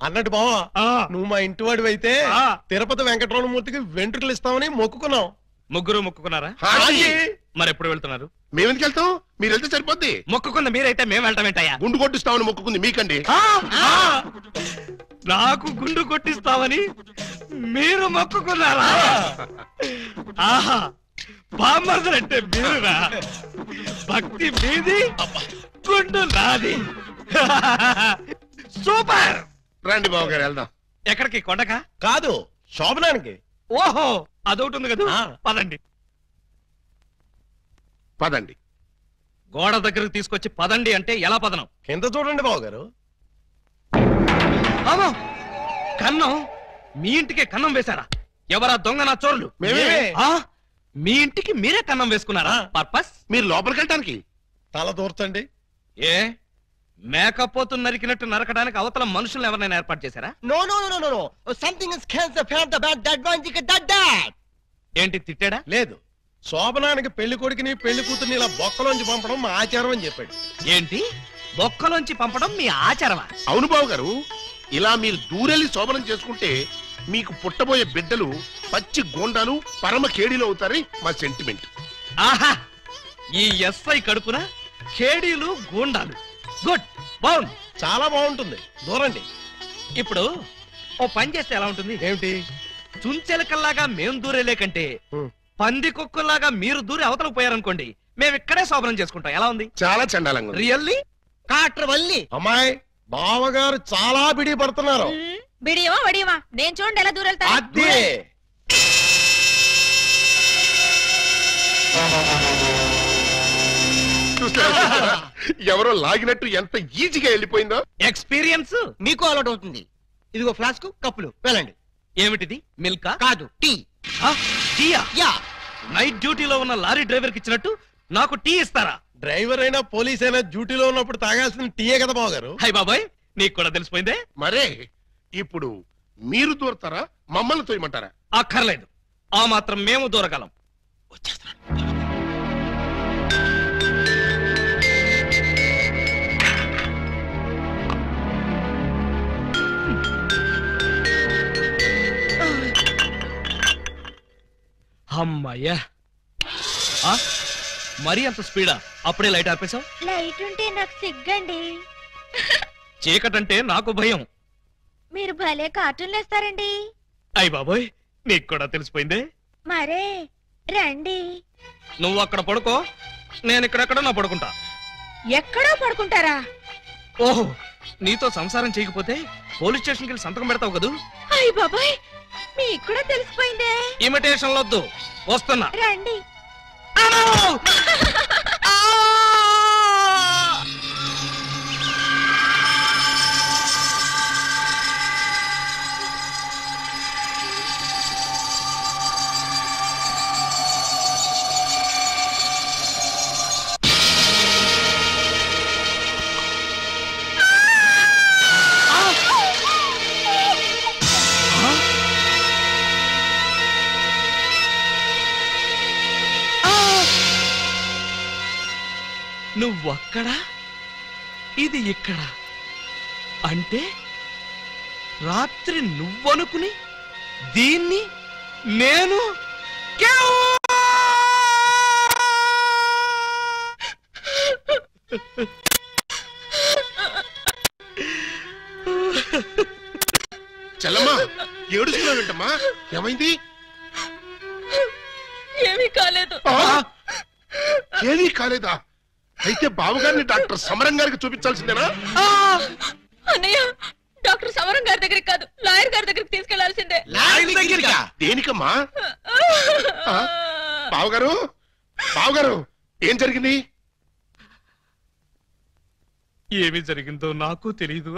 అన్నట్టు బావా, ఆ. నువ్వు మా ఇంటి వాడివి అయితే ఆ. తిరుపతి వెంకటరమణమూర్తికి వెంట్రుకలు ఇస్తామని మొక్కుకున్నాం. ముగ్గురు మొక్కుకున్నారా? హాజీ. మరి ఎప్పుడు వెళ్తున్నారు? మేమెందుకు వెళ్తాం? మీరు వెళ్తే సరిపోద్ది. మొక్కుకున్న మీరైతే మేము వెళ్ళటం ఏంటయ్యా? గుండు కొట్టిస్తామని మొక్కుకుంది మీకండి. నాకు గుండు కొట్టిస్తామని మీరు మొక్కుకున్నారా? ఆహా, బామ్మర్దులంటే మీరురా. భక్తి మీది, గుండు నాది. సూపర్. రండి బావగారు వెళ్దాం. ఎక్కడికి? కొండకా? కాదు, శోభనానికి. ఓహో, అదొకటి ఉంది కదా. ఆ. పదండి. పదండి. గోడ దగ్గరకు తీసుకొచ్చి పదండి అంటే ఎలా పదనం? కింద చూడండి బావగారు. అమ్మో, కన్నం. మీ ఇంటికే కన్నం వేశారా? ఎవరా దొంగ నా చోరులు? మేమే. ఆ, మీ ఇంటికి మీరే కన్నం వేసుకున్నారా? పర్పస్? మీరు లోపలికి వెళ్ళటానికి. తల దూర్చండి. ఏ మేకపోతు నరికినట్టు నరకడానికి అవతల మనుషులను ఎవరైనా ఏర్పాటు చేశారా? No no no no no, something is cancer fan the bad that one dick that that. ఏంటి తిట్టాడా? లేదు, శోభనానికి పెళ్లి కొడుకుని పెళ్లి కూతుర్ని ఇలా బొక్కలోంచి పంపడం మా ఆచారం అని చెప్పాడు. ఏంటి బొక్కలోంచి పంపడం మీ ఆచారమా? అవును బావగారు, ఇలా మీరు దూరెళ్ళి శోభనం చేసుకుంటే మీకు పుట్టబోయే బిడ్డలు పచ్చి గోండాలు, పరమ కేడీలు అవుతారని మా సెంటిమెంట్. ఆహా, ఈ ఎస్ఐ కడుపున కేడీలు గూండాలు. గుడ్, బాగుంది, చాలా బాగుంటుంది. దూరండి. ఇప్పుడు ఓ పని చేస్తే ఎలా ఉంటుంది? ఏమిటి? చుంచెలకల్లాగా మేం దూరేలే కంటే పంది కుక్కల్లాగా మీరు దూరి అవతలకు పోయారనుకోండి, మేము ఇక్కడే శోభనం చేసుకుంటాం. ఎలా ఉంది? చాలా చండాలంగా ఉంది. రియల్లీ? కాట్రవల్లి. అమ్మాయి, బావగారు చాలా బిడి పడుతున్నారు. బిడియమా వడియమా నేను చూడండి ఎలా దూరెళ్తా. అదే చూస్తారా? ఎవరో లాగినట్టు ఎంత ఈజీగా వెళ్ళిపోయిందో. ఎక్స్పీరియన్స్ మీకు అలవాటు అవుతుంది. ఇదిగో ఫ్లాస్క్, కప్పులు వెళ్ళండి. ఏమిటిది? మిల్కా? కాదు, టీ. టీయా? యా. నైట్ డ్యూటీలో ఉన్న లారీ డ్రైవర్ కి ఇచ్చినట్టు నాకు టీ ఇస్తారా? డ్రైవర్ అయినా పోలీస్ అయినా డ్యూటీలో ఉన్నప్పుడు తాగాల్సిన టీయే కదా బావగారు. హై బాబాయ్, నీకు కూడా తెలిసిపోయిందే. మరే ఇప్పుడు మీరు దూరతారా, మమ్మల్ని తోయమంటారా? అక్కర్లేదు, ఆ మాత్రం మేము దూరగలం. అమ్మాయ్యా, మరీ అంత స్పీడా? అప్పుడే లైట్ ఆర్పేశావు? లైట్ ఉంటే నాకు సిగ్గండి. చీకటంటే నాకు భయం. మీరు భలే కార్టూన్లు వేస్తారండి. అయ్ బాబోయ్, నీకు కూడా తెలిసిపోయిందే. మరే రండి. నువ్వు అక్కడ పడుకో, నేను ఇక్కడెక్కడ నా పడుకుంటా. ఎక్కడో పడుకుంటారా? ఓహో, నీతో సంసారం చేయకపోతే పోలీస్ స్టేషన్కి వెళ్ళి సంతకం పెడతావు కదూ. అయ్య బాబాయ్, మీకు కూడా తెలిసిపోయిందే. ఇమిటేషన్ వద్దు, వస్తున్నా. రండి. నువ్వక్కడ, ఇది ఇక్కడ. అంటే రాత్రి నువ్వనుకుని దీన్ని నేను చెల్లమ్మా, ఏడుస్తున్నావు ఏంటమ్మా? ఏమైంది? ఏమీ కాలేదు. ఏమీ కాలేదా? అయితే బావగారిని డాక్టర్ సమరం గారికి చూపించాల్సిందేనా? అన్నయ్య, డాక్టర్ సమరం గారి దగ్గరికి కాదు, లాయర్ గారి దగ్గరికి తీసుకెళ్లాల్సిందే. దేనికమ్మా? బావగారు, బావగారు, ఏం జరిగింది? ఏమి జరిగిందో నాకు తెలీదు.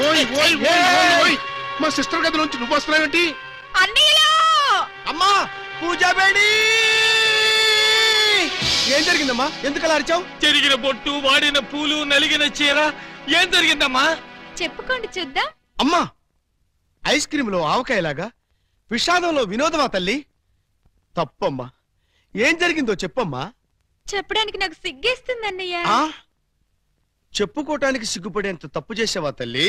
ఓయ్ ఓయ్ ఓయ్ ఓయ్ ఓయ్, మా సిస్టర్ గది నుంచి నువ్వు వస్తున్నావేంటి? అమ్మా, పూజా బేడి, ఏం జరిగిందమ్మా? ఎందుకలా అరిచావు? చెరిగిన బొట్టు, వాడిన పూలు, నలిగిన చీర. ఏం జరిగిందమ్మా? చెప్పుకోండి చూద్దాం. అమ్మా, ఐస్ క్రీమ్ లో ఆవకాయలాగా విషాదంలో వినోదమా తల్లి? తప్పమ్మా, ఏం జరిగిందో చెప్పమ్మా. చెప్పడానికి నాకు సిగ్గేస్తుంది అన్నయ్య. చెప్పుకోటానికి సిగ్గుపడేంత తప్పు చేసావా తల్లి?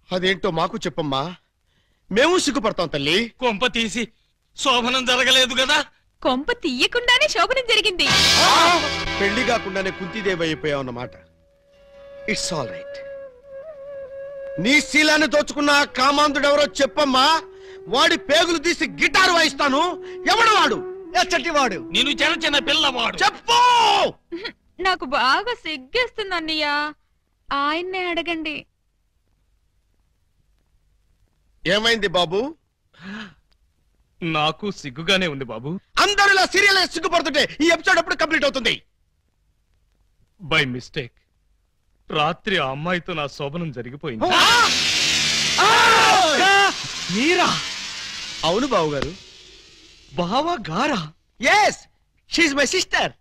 అదేంటో మాకు చెప్పమ్మా, మేము సిగ్గుపడతాం తల్లి. కొంప తీసి శోభనం జరగలేదు కదా? కొంప తీయకుండానే శోభనం జరిగింది. పెళ్లి కాకుండానే కుంతిదేవి అయిపోయావు అన్నమాట. It's all right. నీ శీలాన్ని దోచుకున్న కామాంధుడెవరో చెప్పమ్మా. వాడి పేగులు తీసి గిటారు వాయిస్తాను. ఎవడు వాడు? ఎచ్చటి వాడు? నేను చిన్న చిన్న పిల్లవాడు. చెప్పు. నాకు బాగా సిగ్గేస్తుంది అన్నయ్య, ఆయన్నే అడగండి. ఏమైంది బాబు? నాకు సిగ్గుగానే ఉంది బాబు. అందరూ ఇలా సీరియల్ సిగ్గుపడుతుంటే ఈ ఎపిసోడ్ ఎప్పుడు కంప్లీట్ అవుతుంది? బై మిస్టేక్ రాత్రి ఆ అమ్మాయితో నా శోభనం జరిగిపోయింది. మీరా? అవును బావు గారు. బావా గారా? Yes, she my sister.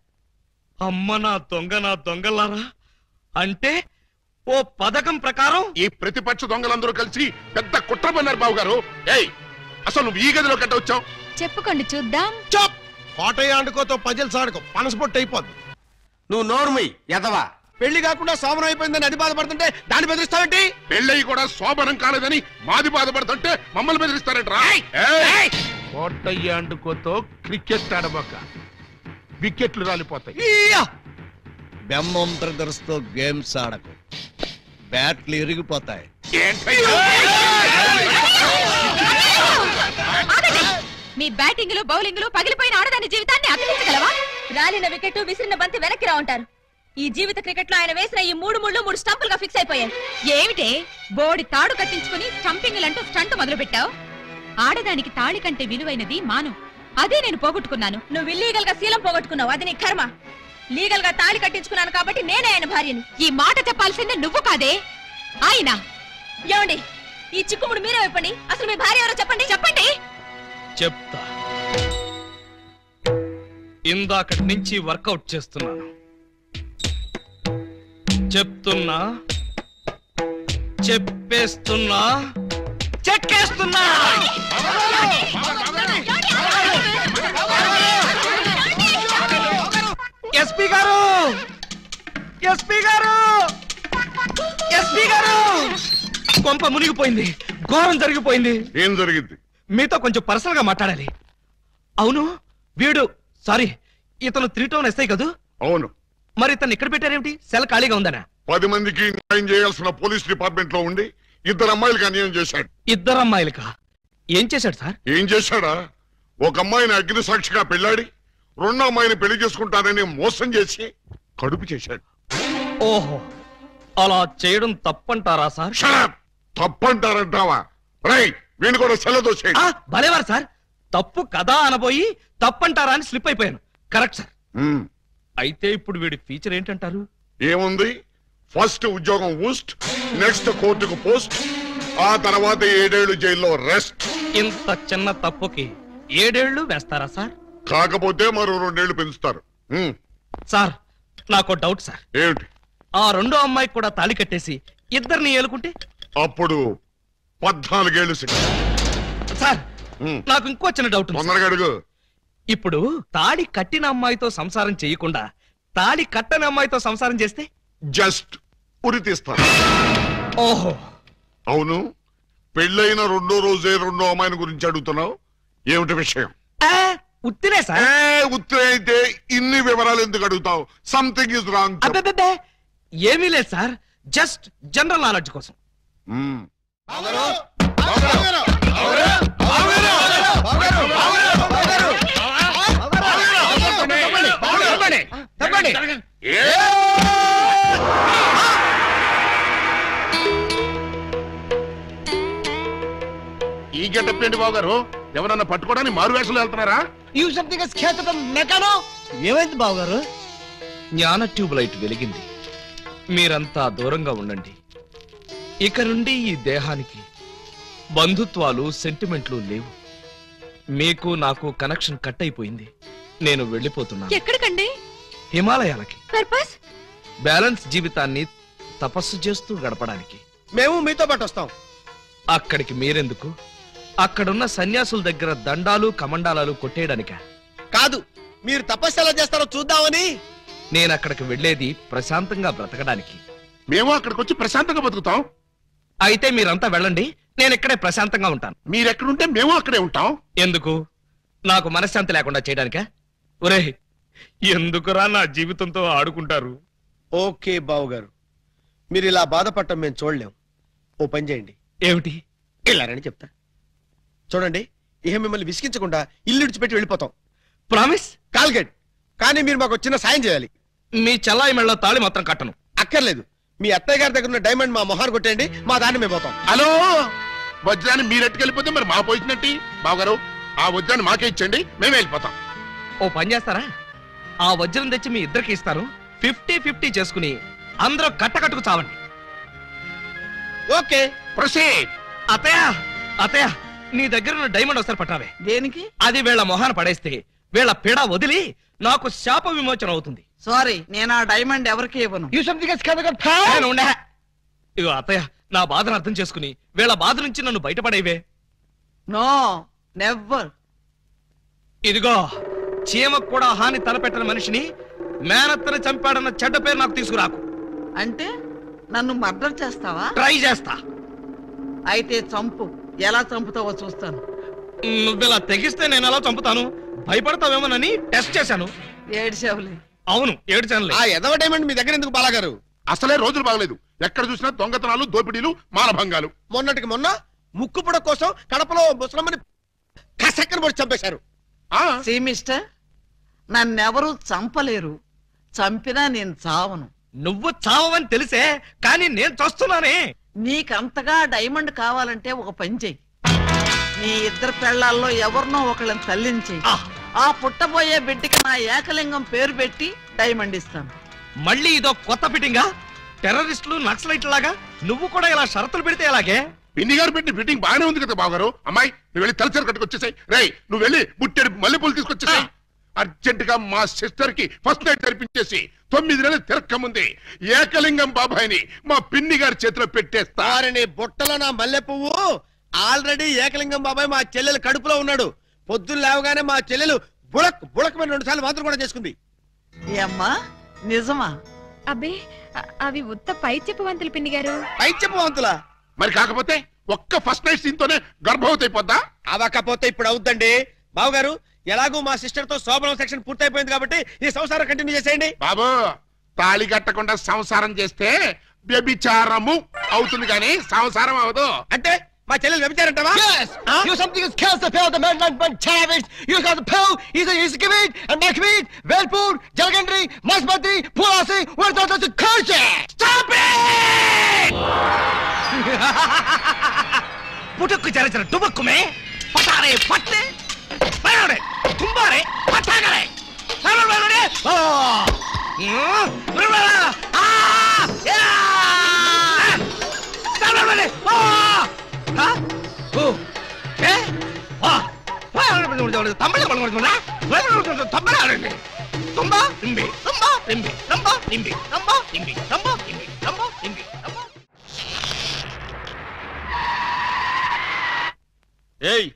అమ్మ నా దొంగలారా. అంటే ఓ పథకం ప్రకారం ఈ ప్రతిపక్ష దొంగలందరూ కలిసి పెద్ద కుట్ర పన్నారు బావగారు. ఏయ్, అసలు నువ్వు ఈ గదిలో కట్ట వచ్చావు? చెప్పుకోండి చూద్దాం. చప్. కోటయ్య ఆడుకోతో పజిల్స్ ఆడుకో, పనసపొట్టు అయిపోద్ది. నువ్వు నోర్మై ఎదవా. పెళ్లి కాకుండా శోభనం అయిపోయిందని అది బాధపడుతుంటే దాన్ని బెదిరిస్తావేంటి? పెళ్ళయి కూడా శోభనం కాలేదని మాది బాధపడుతుంటే మమ్మల్ని బెదిరిస్తారంటరా? కోటయ్య అండుకోతో క్రికెట్ ఆడబోక వికెట్లు రాలిపోతాయి. బెమ్మం బ్రదర్స్ తో గేమ్స్ ఆడకు, బ్యాట్లు ఇరిగిపోతాయి. మీ బ్యాటింగ్ లో బౌలింగ్ లో పగిలిపోయిన ఆడదాని జీవితాన్ని అతికించగలవా? రాలిన వికెట్ విసిరిన బంతి వెనక్కి రా ఉంటారు. ఈ జీవిత క్రికెట్ లో ఆయన వేసిన ఈ 3 ముళ్ళు 3 స్టంపులుగా ఫిక్స్ అయిపోయాయి. ఏమిటే బోడి తాడు కట్టించుకుని స్టంపింగ్లంటూ స్టంట్ మొదలు పెట్టావు? ఆడదానికి తాళి కంటే విలువైనది మాను. అదే నేను పోగొట్టుకున్నాను. నువ్వు ఇల్లీగల్ గా శీలం పోగొట్టుకున్నావు, అది నీ కర్మ. లీగల్ గా తాళి కట్టించుకున్నాను కాబట్టి నేనే ఆయన భార్యని. ఈ మాట చెప్పాల్సిందే నువ్వు కాదే ఆయన. ఏమండి, ఈ చిక్కుముడు మీరే చెప్పండి. అసలు మీ భార్య ఎవరో చెప్పండి. చెప్పండి. చెప్తా. ఇందాకటి నుంచి వర్కౌట్ చేస్తున్నాను. చెప్తున్నా, చెప్పేస్తున్నా, చెక్కేస్తున్నా. ఎస్పీ గారు, ఎస్పీ గారు, ఎస్పీ గారు, కొంప మునిగిపోయింది, ఘోరం జరిగిపోయింది. ఏం జరిగింది? మీతో కొంచెం పర్సనల్ గా మాట్లాడాలి. అవును, వీడు సారీ ఇతను 3 టౌన్ ఎస్ఐ కదూ? అవును. మరి ఇతను ఇక్కడ పెట్టారేమిటి? సెల్ ఖాళీగా ఉందనా? 10 మందికి న్యాయం చేయాల్సిన పోలీస్ డిపార్ట్మెంట్ లో ఉండి 2 అమ్మాయిలకి అన్యాయం చేశాడు. 2 అమ్మాయిలకా? ఏం చేశాడు సార్? ఏం చేశాడా? ఒక అమ్మాయిని అగ్ని సాక్షిగా పెళ్ళాడి 2వ అమ్మాయిని పెళ్లి చేసుకుంటానని మోసం చేసి కడుపు చేశాడు. ఓహో, అలా చేయడం తప్పంటారా సార్? తప్పంటారంటావా? రై, వీణు కూడా సెలదోసేయండి. భలేవారు సార్, తప్పు కదా అనబోయి తప్పంటారా అని స్లిప్ అయిపోయాను. Correct sir. అయితే ఇప్పుడు వీడి ఫీచర్ ఏంటంటారు? ఏముంది, ఫస్ట్ ఉద్యోగం ఊస్ట్, నెక్స్ట్ కోర్టుకు పోస్ట్, ఆ తర్వాత 7 ఏళ్లు జైల్లో రెస్ట్. ఇంత చిన్న తప్పుకి 7 ఏళ్లు వేస్తారా సార్? కాకపోతే మరో 2 ఏళ్లు పెంచుతారు. సార్, నాకు డౌట్ సార్. ఏమిటి? ఆ 2వ అమ్మాయికి కూడా తాళి కట్టేసి 2ని ఏలుకుంటే అప్పుడు 14 ఏళ్లు శిక్ష. సార్, నాకు ఇంకో చిన్న డౌట్. తొందరగా అడుగు. ఇప్పుడు తాళి కట్టిన అమ్మాయితో సంసారం చేయకుండా తాళి కట్టని అమ్మాయితో సంసారం చేస్తే జస్ట్ ఉరి తీస్తారు. ఓహో, అవును. పెళ్ళైన 2వ రోజే 2వ అమ్మాయిని గురించి అడుగుతున్నావు, ఏమిటి విషయం? ఉత్తినే సార్. ఉత్తినే అయితే ఇన్ని వివరాలు ఎందుకు అడుగుతావు? Something is wrong. ఏమీ లేదు సార్, జస్ట్ జనరల్ నాలెడ్జ్ కోసం. ఈ గెటప్ ఏంటి బాబు గారు? ఎవరన్నా పట్టుకోవడానికి మారు వేషాలు వెళ్తున్నారా? ఏమైంది బాబు గారు? జ్ఞాన ట్యూబ్ లైట్ వెలిగింది. మీరంతా దూరంగా ఉండండి. ఇక నుండి ఈ దేహానికి బంధుత్వాలు, సెంటిమెంట్లు లేవు. మీకు నాకు కనెక్షన్ కట్ అయిపోయింది. నేను వెళ్ళిపోతున్నా. ఎక్కడికండి? హిమాలయాలకి. పర్పస్? బ్యాలెన్స్ జీవితాన్ని తపస్సు చేస్తూ గడపడానికి. మేము మీతో పాటు వస్తాం. అక్కడికి మీరెందుకు? అక్కడున్న సన్యాసుల దగ్గర దండాలు కమండాలాలు కొట్టేయడానిక? కాదు, మీరు తపస్సు ఎలా చేస్తారో చూద్దామని. నేను అక్కడికి వెళ్లేది ప్రశాంతంగా బ్రతకడానికి. మేము అక్కడికి వచ్చి ప్రశాంతంగా బతుకుతాం. అయితే మీరంతా వెళ్ళండి, నేను ఇక్కడే ప్రశాంతంగా ఉంటాను. మీరెక్కడుంటే మేము అక్కడే ఉంటాం. ఎందుకు? నాకు మనశ్శాంతి లేకుండా చేయడానికా? ఒరే, ఎందుకురా నా జీవితంతో ఆడుకుంటారు? ఓకే బావు గారు, మీరు ఇలా బాధపడటం మేము చూడలేం. ఓ పని చేయండి. ఏమిటి? వెళ్ళారని చెప్తా. చూడండి, ఇహ మిమ్మల్ని విసిగించకుండా ఇల్లు విడిచిపెట్టి వెళ్ళిపోతాం. ప్రామిస్? కాల్గెట్. కానీ మీరు మాకు చిన్న సాయం చేయాలి. మీ చెల్లాయి మెళ్ళ తాళి మాత్రం కట్టను. అక్కర్లేదు, మీ అత్తయ్య గారి దగ్గర ఉన్న డైమండ్ మా మొహాన్ని కొట్టండి, మా దాన్ని మేము పోతాం. హలో, వజ్రాన్ని మీరెట్టుకెళ్ళిపోతే మరి మా పోయినట్టి. బావగారు, ఆ వజ్రాన్ని మాకే ఇచ్చండి, మేమే వెళ్ళిపోతాం. ఓ పని చేస్తారా? ఆ వజ్రం తెచ్చి మీ ఇద్దరికి ఇస్తాను. 50-50 చేసుకుని అందరూ కట్టకట్టుకు చావండి. Okay, proceed. అత్తయ్య, అత్తయ్య, నీ దగ్గర ఉన్న డైమండ్ ఒకసారి పట్టావే. దేనికి? అది వీళ్ళ మొహాన పడేస్తే వీళ్ళ పీడ వదిలి నాకు శాప విమోచన అవుతుంది. సారీ, నేను ఆ డైమండ్ ఎవరికి ఇవ్వను. నేను ఉండే. ఇగో అత్తయ్య, నా బాధను అర్థం చేసుకుని వీళ్ళ బాధ నుంచి నన్ను బయటపడేవే. No, never. ఇదిగో, చీమకు కూడా హాని తలపెట్టిన మనిషిని మేనత్తని చంపాడన్న చెడ్డ పేరు నాకు తీసుకురాకు. అంటే నన్ను మర్డర్ చేస్తావా? ట్రై చేస్తా. అయితే చంపు. ఎలా చంపుతావో చూస్తాను. నువ్విలా తెగిస్తే నేను ఎలా చంపుతాను భయపడతావేమోనని టెస్ట్ చేశాను. ఏడ్చావులే. అవును ఏడ్చానులే. ఆ ఎదవ డైమండ్ మీ దగ్గర ఎందుకు బాలాగారు? అసలే రోజులు బాగలేదు, ఎక్కడ చూసినా దొంగతనాలు, దోపిడీలు, మానభంగాలు. మొన్నటికి మొన్న ముక్కుపుడ కోసం కడపలో ముసలమ్మని కసక్కన పొడి చంపేశారు. సీ మిస్టర్, నన్నెవరూ చంపలేరు, చంపినా నేను చావను. నువ్వు చావని తెలిసే కానీ నేను చస్తున్నానే. నీకంతగా డైమండ్ కావాలంటే ఒక పని చెయ్యి. నీ ఇద్దరు పెళ్లాల్లో ఎవరినో ఒకళ్ళని తల్లించి ఆ పుట్టబోయే బిడ్డకి నా ఏకలింగం పేరు పెట్టి డైమండ్ ఇస్తాను. మళ్ళీ ఇదో కొత్త ఫిట్టింగా? టెర్రరిస్టులు నక్సలైట్ లాగా నువ్వు కూడా ఇలా షరతులు పెడితే ఎలాగే? పిన్ని గారు పెట్టిన ఫిట్టింగ్ బాగానే ఉంది కదా బావగారు. అమ్మాయి నువ్వు వెళ్ళి తలచరు కట్టుకొచ్చేసాయి. రేయ్ నువ్వు వెళ్ళి బుట్టెడు మల్లెపూలు తీసుకొచ్చేసాయి. అర్జెంట్ గా మా సిస్టర్ కి ఫస్ట్ నైట్ తెరిపించేసి 9 నెలలు తిరక్క ముందే ఏకలింగం బాబాయిని మా పిన్ని గారి చేతిలో పెట్టేస్తా. బుట్టలో నా మల్లె పువ్వు ఆల్రెడీ ఏకలింగం బాబాయ్ మా చెల్లెలు కడుపులో ఉన్నాడు. పొద్దున్న లేవగానే మా చెల్లెలు బుడక్ బుడకమైన 2 సార్లు మాత్రం కూడా చేసుకుంది. ఏమ్మా నిజమా? అబ్బే అవి ఉత్త పై చెప్పవంతులు పిన్ని గారు. పై చెప్పవంతులా? మరి కాకపోతే ఒక్క ఫస్ట్ నైట్ సీన్ తోనే గర్భవతి అయిపోద్దా? అవకపోతే ఇప్పుడు అవుద్దండి. బావగారు ఎలాగూ మా సిస్టర్ తో శోభనం సెక్షన్ పూర్తయిపోయింది కాబట్టి ఈ సంసారం కంటిన్యూ చేసేయండి. బాబు తాళి కట్టకుండా సంసారం చేస్తే వ్యభిచారము అవుతుంది కానీ సంసారం అవదు. అంటే మా చెల్లెలు వ్యభిచారంటావా? You something is kills the pill, the man and Chavez. You got the pill, he's Kavit, and Makvit, Velpur, Jalgandri, Masbati, Pulasi, where's the culture? Stop it! पुटुक चले चले टुबक में पटारे पट्टे बैठे तुम्बारे पटा करे चलो बैठे ओ चलो बैठे ओ हाँ ओ क्या वाह तमिल बोलूँगा तमिल आ रहे हैं तुम्बा तिम्बी तुम्बा तिम्बी तुम्बा तिम्बी तुम्बा तिम्बी तुम्बा तिम्बी तुम्बा तिम्बी तुम्बा ఏయ్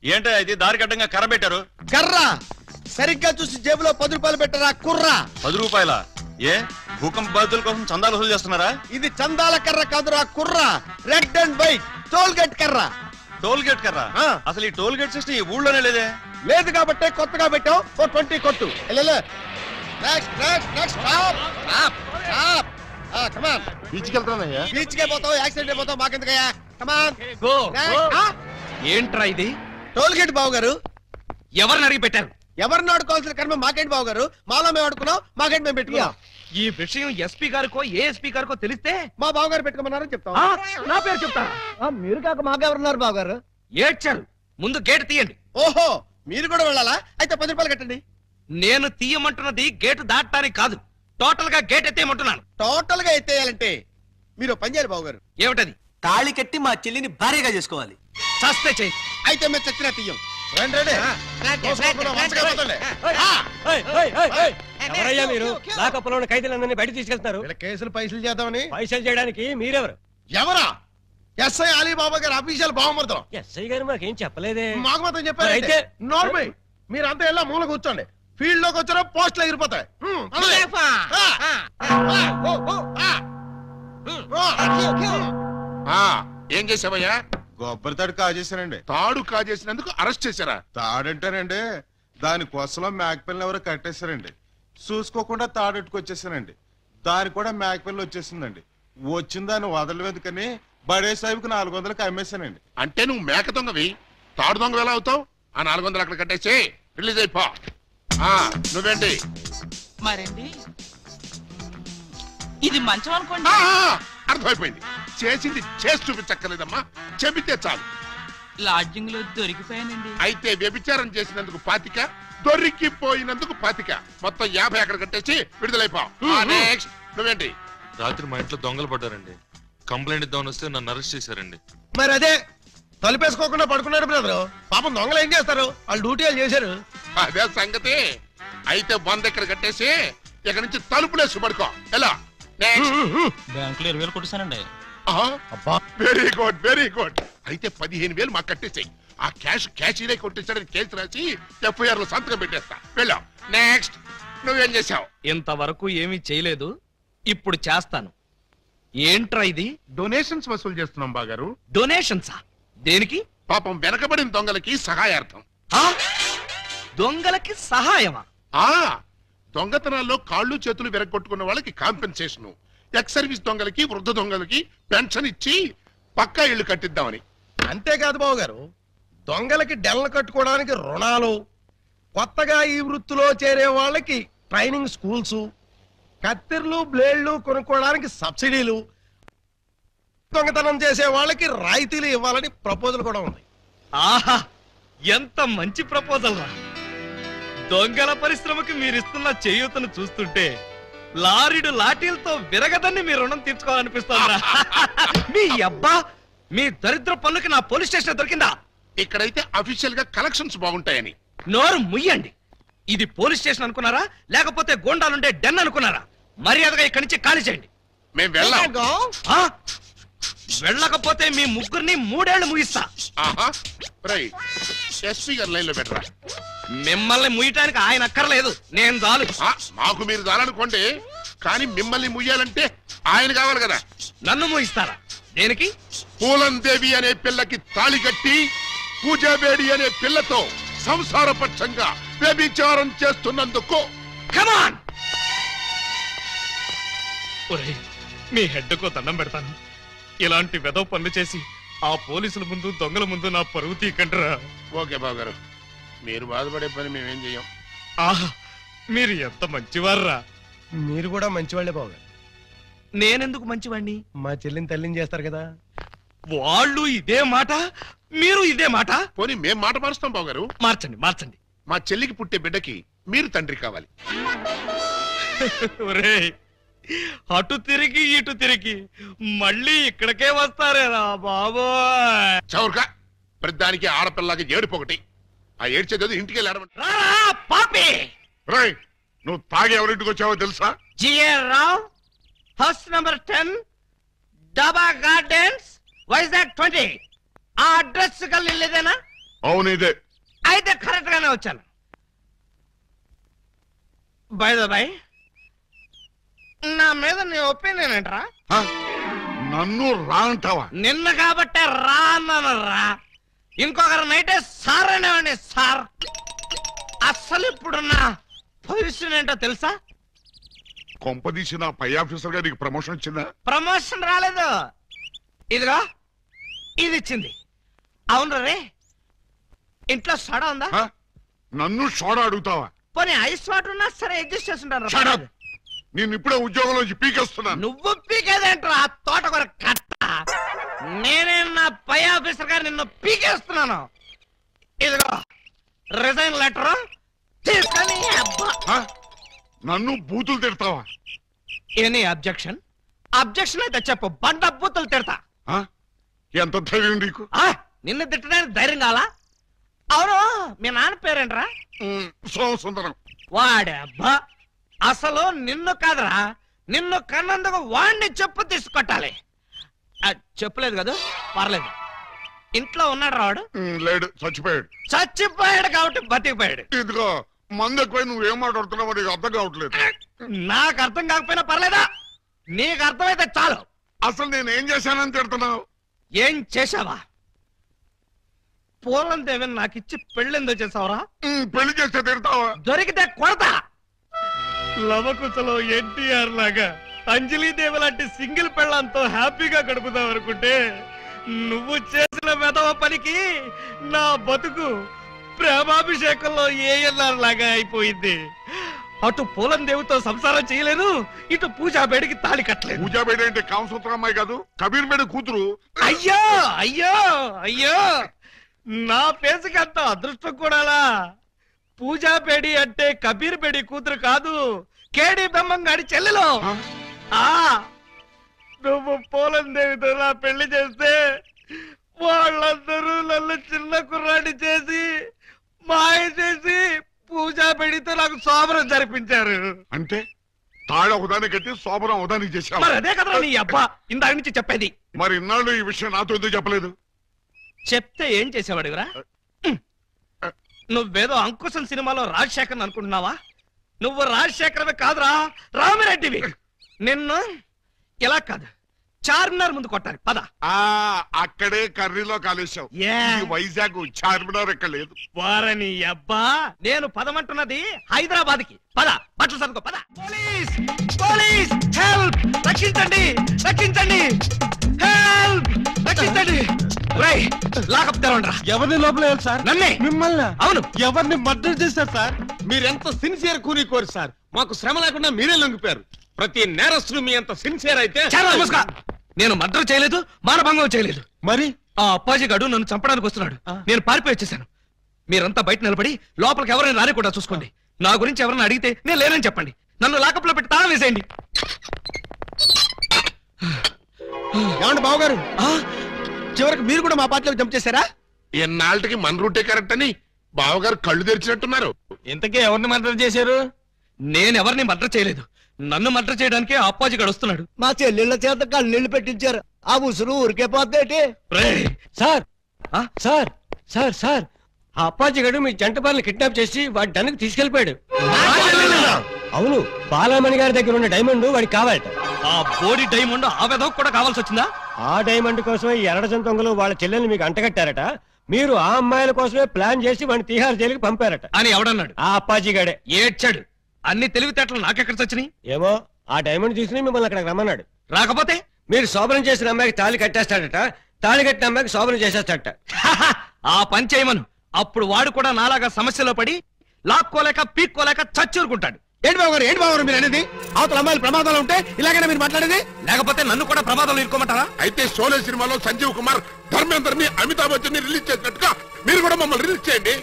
ఏంటో ఇది దారి కట్టంగా కర్ర పెట్టారు? కర్ర సరిగ్గా చూసి జేబులో 10 రూపాయలు పెట్టరా కుర్ర. 10 రూపాయలా? ఏ భూకంప బాధితుల కోసం చందాలు వసూలు చేస్తున్నారా? ఇది చందాల కర్ర కాదురా కుర్ర, red and white toll gate కర్ర. టోల్ గేట్ కర్ర? అసలు ఈ టోల్ గేట్ సిస్టమ్ ఈ ఊళ్ళోనే లేదే. లేదు కాబట్టి కొత్తగా పెట్టాం. 20 కొట్టు. Next next next stop stop stop. Come on. బీచ్కి వెళ్తానయ్యా. బీచ్కే పోతావు, యాక్సిడెంట్ అయిపోతావు, మాకెందుకయ్యా? Come on go. ఏంట్రా ఇది? టోల్ గేట్ బావు గారు. ఎవరిని అడిగి పెట్టారు? ఎవరిని ఆడుకోవాల్సిన కర్మ మాకేంటి బావు గారు? మాలో మేము ఆడుకున్నాం, మాకేంటి మేము పెట్టుకున్నాం. ఈ విషయం ఎస్పీ గారికో ఏఎస్పీ గారికో తెలిస్తే మా బావు గారు పెట్టుకోమన్నారని చెప్తాం. నా పేరు చెప్తారా? మీరు కాక మాకెవరున్నారు బావు గారు? ఏడ్చారు. ముందు గేట్ తీయండి. ఓహో మీరు కూడా వెళ్ళాలా? అయితే 10 రూపాయలు కట్టండి. నేను తీయమంటున్నది గేటు దాటడానికి కాదు, టోటల్ గా గేట్ ఎత్తేయమంటున్నాను. టోటల్ గా ఎత్తేయాలంటే మీరు పని చేయాలి బావు గారు. ఏమిటది? తాళి కట్టి మా చెల్లిని భార్యగా చేసుకోవాలి. చస్తే చెయ్యి. అయితే మేము చచ్చినా తీయం. ఎవరయ్యా మీరు? లాకప్పులో ఉన్న ఖైదీలందరినీ బయట తీసుకెళ్తున్నారు. కేసులు పైసలు చేద్దామని. పైసలు చేయడానికి మీరెవరు? ఎవరా? ఎస్ఐ అలీబాబా గారు అఫీషియల్ బావమరుతాం. ఎస్ఐ గారు మాకేం చెప్పలేదే. మాకు మాత్రం చెప్పారు. అయితే నార్మల్ మీరంతా ఎలా మూల కూర్చోండి. ఫీల్డ్ లోకి వచ్చారో పోస్టులు ఎగిరిపోతాయి. ఏం చేసావయ్యా? కొబ్బరి తాడు కాజేశానండి. తాడు కాజేసినందుకు అరెస్ట్ చేశారా? తాడంటారండి, దాని కొసలో మేకపిల్లని ఎవరో కట్టేశారండి. చూసుకోకుండా తాడెట్టుకొచ్చేసానండి. దాని కూడా మేకపిల్ల వచ్చేసిందండి. వచ్చిన దాన్ని వదలవేందుకని బడే సాహిబ్కి 400కి అమ్మేశానండి. అంటే నువ్వు మేక దొంగవి, తాడు దొంగ ఎలా అవుతావు? ఆ 400 అక్కడ కట్టేసి రిలీజ్ అయిపో. నువ్వేంటి? మరండి ఇది మంచం అనుకోండి. అర్థమైపోయింది. చేసింది చేసి చూపించక్కర్లేదమ్మా, చెబితే చాలు. లాడ్జింగ్ లో దొరికిపోయానండి. అయితే వ్యభిచారం చేసినందుకు 25, దొరికిపోయినందుకు 25, మొత్తం 50 అక్కడ కట్టేసి విడుదలైపో. నెక్స్ట్ నువ్వేంటి? రాత్రి మా ఇంట్లో దొంగలు పడ్డారండి. కంప్లైంట్ ఇద్దామని వస్తే నన్ను అరెస్ట్ చేశారండి. మరి అదే తలుపేసుకోకుండా పడుకున్నాడు బ్రదరు. పాపం దొంగలు ఏం చేస్తారు? వాళ్ళు డ్యూటీ వాళ్ళు చేశారు. అదే సంగతి. అయితే 100 ఇక్కడ కట్టేసి ఇక్కడ నుంచి తలుపులేసి పడుకో. ఎలా? బ్యాంకులో 20,000 కొట్టేశానండి. Very good very good. అయితే 15,000 మాకు కట్టేసాయి. ఆ క్యాష్ కొట్టేసాడని కేసు రాసి FIR లో సంతకం పెట్టేస్తా. వెళ్ళాం. నెక్స్ట్ నువ్వేం చేసావు? ఇంతవరకు ఏమీ చేయలేదు, ఇప్పుడు చేస్తాను. ఏంట్రా ఇది? డొనేషన్స్ వసూలు చేస్తున్నాం బాగారు. డొనేషన్సా? దేనికి? పాపం వెనకబడిన దొంగలకి సహాయార్థం. దొంగలకి సహాయమా? దొంగతనాల్లో కాళ్ళు చేతులు విరగొట్టుకున్న వాళ్ళకి కాంపెన్సేషన్, ఎక్స్ సర్వీస్ దొంగలకి వృద్ధ దొంగలకి పెన్షన్ ఇచ్చి పక్కా ఇళ్లు కట్టిద్దామని. అంతేకాదు బాబు గారు, దొంగలకి డెల్లు కట్టుకోవడానికి రుణాలు, కొత్తగా ఈ వృత్తిలో చేరే వాళ్ళకి ట్రైనింగ్ స్కూల్స్, కత్తిర్లు బ్లేడ్లు కొనుక్కోవడానికి సబ్సిడీలు, దొంగతనం చేసే వాళ్ళకి రాయితీలు ఇవ్వాలని ప్రపోజల్ కూడా ఉంది. ఆహా, ఎంత మంచి ప్రపోజల్ రా! దొంగల పరిశ్రమకి మీరిస్తున్న చేయూతను చూస్తుంటే లారీడు లాఠీలతో విరగదని మీ రుణం తీర్చుకోవాలనిపిస్తోందా? మీ అబ్బా, మీ దరిద్ర పనులకి నా పోలీస్ స్టేషన్ దొరికిందా? ఇక్కడైతే అఫీషియల్ గా కలెక్షన్స్ బాగుంటాయని. నోరు ముయ్యండి. ఇది పోలీస్ స్టేషన్ అనుకున్నారా లేకపోతే గోండాలుండే డెన్ అనుకున్నారా? మర్యాదగా ఇక్కడి నుంచి ఖాళీ చేయండి. మేము వెళ్ళాం. వెళ్ళకపోతే మీ ముగ్గురిని 3 ఏళ్లు ముగిస్తా. ఎస్పీ గారి లైన్ లో పెట్టరా. మిమ్మల్ని ముయ్యటానికి ఆయన అక్కర్లేదు, నేను చాలు. మాకు మీరు చాలనుకోండి, కానీ మిమ్మల్ని ముయ్యాలంటే ఆయన కావాలి కదా. నన్ను ముయిస్తారా? దేనికి? పూలందేవి అనే పిల్లకి తాళి కట్టి పూజాబేడి అనే పిల్లతో సంసారపక్షంగా వ్యభిచారం చేస్తున్నందుకు. కమాన్! మీ హెడ్కో దండం పెడతాను. ఇలాంటి వెదవ పనులు చేసి ఆ పోలీసుల ముందు దొంగల ముందు నా పరువు తీకంటరా. ఓకే బాబు గారు, మీరు బాధపడే పని మేమేం చెయ్యం. ఆహా, మీరు ఎంత మంచివారా. మీరు కూడా మంచివాళ్లే బాబు గారు. నేనెందుకు మంచివాణ్ణి? మా చెల్లిని తల్లిని చేస్తారు కదా. వాళ్ళు ఇదే మాట, మీరు ఇదే మాట. పోనీ మేం మాట మారుస్తాం బాబు గారు. మార్చండి మార్చండి. మా చెల్లికి పుట్టే బిడ్డకి మీరు తండ్రి కావాలి. ఒరేయ్, అటు తిరిగి ఇటు తిరిగి మళ్ళీ ఇక్కడికే వస్తారేరా బాబోయ్. చౌర్గా ప్రతిదానికి ఆడపిల్లకి ఏడుపొకటి. ఆ ఏడ్చేది ఇంటికి పాపి. రాయ్, నువ్వు తాగి ఎవరింటికి వచ్చావో తెలుసా? జిఆర్ రావు, హౌస్ నంబర్ 10, డబా గార్డెన్స్, వైజాగ్ 20. ఆ అడ్రస్ కలిదేనా? అవును, ఇదే. అయితే కరెక్ట్ గానే వచ్చాను. బై ద బై, నా మీద నీ ఒపీనియన్ ఏంట్రా? నన్ను రా అంటావా? నిన్న కాబట్టే రా అన్నాను రా. ఇంకొకరు నైటే సార్ అనేవాడిని సార్. అసలు ఇప్పుడున్న పొజిషన్ ఏంటో తెలుసా? కొంపదీసి నా పై ఆఫీసర్ గా నీకు ప్రమోషన్ వచ్చిందా? ప్రమోషన్ రాలేదు, ఇదిగా ఇది ఇచ్చింది. అవును రే, ఇంట్లో సోడా ఉందా? నన్ను సోడా అడుగుతావా? పోనీ ఐస్ వాటర్ ఉన్నా సరే అడ్జస్ట్ చేస్తుంటారు. నేను ఇప్పుడే ఉద్యోగంలోంచి పీకేస్తున్నాను. నువ్వు పీకేదేంట్రా తోటకూర కట్ట? నేనే నా పై ఆఫీసర్ గారు నిన్ను పీకేస్తున్నాను. ఇదిగో రిజైన్ లెటర్ తీసుకొని. నన్ను బూతులు తిడతావా? Any objection? అబ్జెక్షన్ అయితే చెప్పు, బండ బూతులు తిడతా. ఎంత ధైర్యం నీకు? నిన్ను తిట్టడానికి ధైర్యం కావాలా? అవును, మీ నాన్న పేరేంట్రా? సోమసుందరం. వాడబ్బా, అసలు నిన్ను కాదురా, నిన్ను కన్నందుకు వాడిని చెప్పు తీసుకొట్టాలి. చెప్పలేదు కదా, పర్లేదు. ఇంట్లో ఉన్నాడు రావాడు? లేడు, చచ్చిపోయాడు. చచ్చిపోయాడు కాబట్టి బతికిపోయాడు. ఇదిగో మందు ఎక్కువ, నువ్వేం మాట్లాడుతున్నావు నీకు అర్థం కావట్లేదు. నాకు అర్థం కాకపోయినా పర్లేదా? నీకు అర్థమైతే చాలు. అసలు నేనేం చేశానని తిడుతున్నావు? ఏం చేశావా? పూలందేవి నాకు ఇచ్చి పెళ్ళెందో చేసావరా? పెళ్లి చేస్తే తిడతావా? దొరికితే కొడతా. లవకుశలో ఎన్టీఆర్ లాగా అంజలీదేవి లాంటి సింగిల్ పెళ్ళంతో హ్యాపీగా గడుపుదాం అనుకుంటే నువ్వు చేసిన వెధవ పనికి నా బతుకు ప్రేమాభిషేకంలో ఏఎల్ఆర్ లాగా అయిపోయింది. అటు పూలందేవితో సంసారం చేయలేదు, ఇటు పూజాబేడికి తాళి కట్టలేదు. పూజాబేడి అంటే కామసూత్ర అమ్మాయి కాదు, కబీర్ బేడి కూతురు. అయ్యో అయ్యో అయ్యో, నా ఫేసుకి అంత అదృష్టం కూడాలా? పూజాబేడి అంటే కబీర్ బేడి కూతురు కాదు, కేడి బెమ్మంగాడి చెల్లెలు. నువ్వు పూలందేవితో నా పెళ్లి చేస్తే వాళ్ళందరూ నన్ను చిన్న కుర్రాడి చేసి మాయ చేసి పూజాబేడితో నాకు శోభనం జరిపించారు. అంటే తాళ ఒకదాన్ని కట్టి శోభనం ఒకదానికి చేశావు. మరి అదే కదా నీ అబ్బా ఇందాక నుంచి చెప్పేది. మరి ఇన్నాళ్ళు ఈ విషయం నాతో ఎందుకు చెప్పలేదు? చెప్తే ఏం చేసేవాడురా? నువ్వేదో అంకుశం సినిమాలో రాజశేఖర్ అనుకుంటున్నావా? నువ్వు రాజశేఖరమే కాదురా, రామిరెడ్డివి. నిన్ను ఇలా కాదు, చార్మినార్ ముందు కొట్టాలి పద. అక్కడే కర్రీలో కాలేశావు. వైజాగ్ చార్మినార్ ఎక్కడ లేదు. వారని అబ్బా, నేను పదమంటున్నది హైదరాబాద్ కి. పద బట్టలు సర్దుకో పద. పోలీస్ పోలీస్ హెల్ప్, రక్షించండి రక్షించండి, హెల్ప్ రక్షించండి. లాకప్ తెరవండి. ఎవరిని లోపల సార్? నన్నే. మిమ్మల్ని? అవును. ఎవరిని మర్డర్ చేశారు సార్? మీరెంత సిన్సియర్ కూని సార్. మాకు శ్రమ లేకుండా మీరే లొంగిపోయారు. ప్రతి నేరస్తులు మీ అంత సిన్సియర్ అయితే. నేను మర్డర్ చేయలేదు, మానభంగం చేయలేదు. మరి ఆ అప్పాజీ గడు నన్ను చంపడానికి వస్తున్నాడు. నేను పారిపోయి వచ్చేసాను. మీరంతా బయట నిలబడి లోపలికి ఎవరైనా రానికుండా చూసుకోండి. నా గురించి ఎవరైనా అడిగితే నేను లేనని చెప్పండి. నన్ను లాకప్ లో పెట్టి తాళం వేసేయండి. ఏమండి బావగారు, చివరికి మీరు కూడా మా పార్టీలో జంప్ చేశారా? ఎన్నాళ్ళకి మన రూటే కరెక్ట్ అని బావగారు కళ్ళు తెరిచినట్టున్నారు. ఇంతకీ ఎవరిని మర్డర్ చేశారు? నేను ఎవరిని మర్డర్ చేయలేదు. నన్ను మర్డర్ చేయడానికి అప్పాజీ గడు వస్తున్నాడు. మా చెల్లెళ్ళ చేత కళ్ళీళ్ళు పెట్టించారు. ఆ ఉసురు ఊరికే పోతేటి. సార్ సార్ సార్ సార్ ఆ అప్పాజీ గడు మీ జంట బాలని కిడ్నాప్ చేసి వాడి డన్కి తీసుకెళ్లిపోయాడు. అవును, బాలామణి గారి దగ్గర ఉన్న డైమండ్ వాడికి కావాలట. ఆ బోడి డైమండ్ ఆ వెధవ కూడా కావాల్సి వచ్చిందా? ఆ డైమండ్ కోసమే ఈ ఎర్రజం దొంగలు వాళ్ళ చెల్లెల్ని మీకు అంటగట్టారట. మీరు ఆ అమ్మాయిల కోసమే ప్లాన్ చేసి వాడిని తిహార్ జైలుకి పంపారట అని ఎవడన్నాడు? ఆ అప్పాజీ గడే. ఏడ్చాడు. అన్ని తెలివితేటలు నాకెక్కడ చచ్చినాయి? ఏమో, ఆ డైమండ్ తీసుకుని మిమ్మల్ని అక్కడికి రమ్మన్నాడు. రాకపోతే మీరు శోభనం చేసిన అమ్మాయికి తాళి కట్టేస్తాడట, తాళి కట్టిన అమ్మాయికి శోభనం చేసేస్తాడట. ఆ పని చేయమను. అప్పుడు వాడు కూడా నాలాగా సమస్యలో పడి లాక్కోలేక పీక్కోలేక చచ్చూరుకుంటాడు. ఏంటి బాబు మీరు అనేది? అవతల అమ్మాయిలు ప్రమాదాలు ఉంటే ఇలాగైనా మీరు మాట్లాడేది? లేకపోతే నన్ను కూడా ప్రమాదంలో ఇరుకోమంటారా? అయితే షోలే సినిమాలో సంజీవ్ కుమార్ ధర్మేందర్ అమితాబ్ బచ్చన్ ని రిలీజ్ చేసినట్టుగా మీరు కూడా మమ్మల్ని రిలీజ్ చేయండి.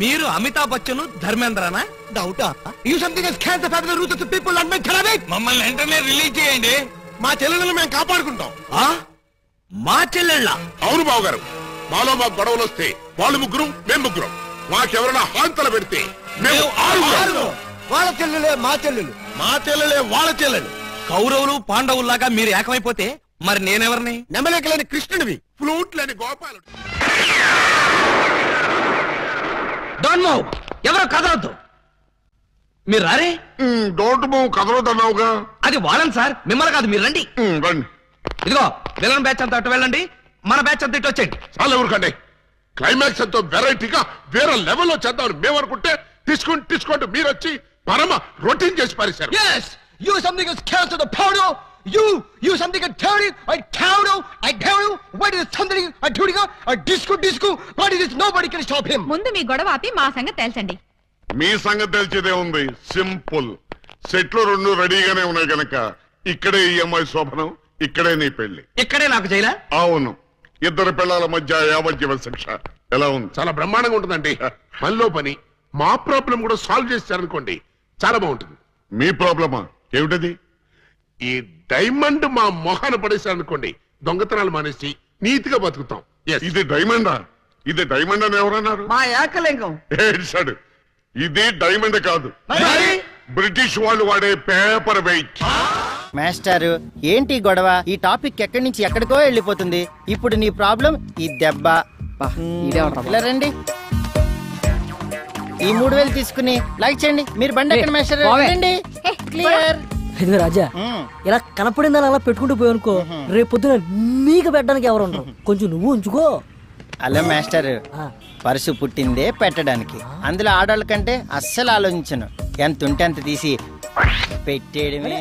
మీరు అమితాబ్ బచ్చన్ ధర్మేంద్రనా? డౌటా? You something has can the family roots of the people and make ఖరాబ్. మమ్మల్ని వెంటనే రిలీజ్ చేయండి. మా చెల్లెలను మేము కాపాడుకుంటాం. మా చెల్లెళ్ళ? అవును బావగారు, మాలో మాకు గొడవలు వస్తే వాళ్ళు ముగ్గురు మేము ముగ్గురం. మాకెవరైనా హాంతలు పెడితే మేము ఆరుగురం. వాళ్ళ చెల్లెలే మా చెల్లెలు, మా చెల్లెలే వాళ్ళ చెల్లెలు. కౌరవులు పాండవుల్లాగా మీరు ఏకమైపోతే మరి నేనెవరిని? నెమలేకలేని కృష్ణుడివి, ఫ్లూట్ లేని గోపాలుడు. డోంట్ మూవ్, ఎవరో కదలొద్దు. మీరు రారే? డోంట్ మూవ్ కదలొద్దన్నావుగా. అది వాళ్ళని సార్, మిమ్మల్ని కాదు. మీరు రండి. రండి. ఇదిగో విలన్ బ్యాచ్ అంతా అటు వెళ్ళండి, మన బ్యాచ్ అంతా ఇటు వచ్చేయండి. చాలా ఊరుకండి. క్లైమాక్స్ ఎంతో వెరైటీగా వేరే లెవెల్లో చేద్దామని మేము అనుకుంటే తీసుకుంటూ మీరు వచ్చి పరమ రొటీన్ చేసి పారేశారు. Yes, you something is cancer the powder. You something a theory. I counter. What is something a duty? A disco. What is it? Nobody can stop him. ముందు మీ గొడవ ఆపి మా సంగతి తేల్చండి. మీ సంగతి తెలిసేదే ఉంది. సింపుల్. సెట్లు రెండు రెడీగానే ఉన్నాయి గనక ఇక్కడే ఈఎంఐ శోభనం, ఇక్కడే నీ పెళ్లి, ఇక్కడే నాకు జైలా. అవును, ఇద్దరు పిల్లల మధ్య యావజ్జీవ శిక్ష. ఎలా ఉంది? చాలా బ్రహ్మాండంగా ఉంటుందండి. పనిలో పని మా ప్రాబ్లం కూడా సాల్వ్ చేస్తారనుకోండి, చాలా బాగుంటుంది. మీ ప్రాబ్లమా ఏమిటది? ఈ డైమండ్ మా మొహాన పడేశారనుకోండి, దొంగతనాలు మానేసి నీతిగా బతుకుతాం. ఇది డైమండా? ఇది డైమండ్ అని ఎవరన్నారు? మా ఏకలింగం. ఏడ్చాడు. ఇది డైమండ్ కాదు, బ్రిటిష్ వాళ్ళు వాడే పేపర్ వెయిట్. మాస్టారు, ఏంటి గొడవ? ఈ టాపిక్ ఎక్కడి నుంచి ఎక్కడికో వెళ్ళిపోతుంది. ఇప్పుడు నీ ప్రాబ్లం ఈ దెబ్బ. ఇలా రండి, ఈ 3000 తీసుకుని లైక్ చేయండి. మీరు బండి ఎక్కడ మాస్టర్? రండి. క్లియర్. ఇదిగో రాజా, ఇలా కనపడిందని అలా పెట్టుకుంటూ పోయి అనుకో, రేపు పొద్దున నీకు పెట్టడానికి ఎవరు ఉండరు. కొంచెం నువ్వు ఉంచుకో. హలో మాస్టర్, పర్సు పుట్టిందే పెట్టడానికి. అందులో ఆడవాళ్ళ కంటే అస్సలు ఆలోచించను. ఎంత ఉంటే అంత తీసి పెట్టేయడమే.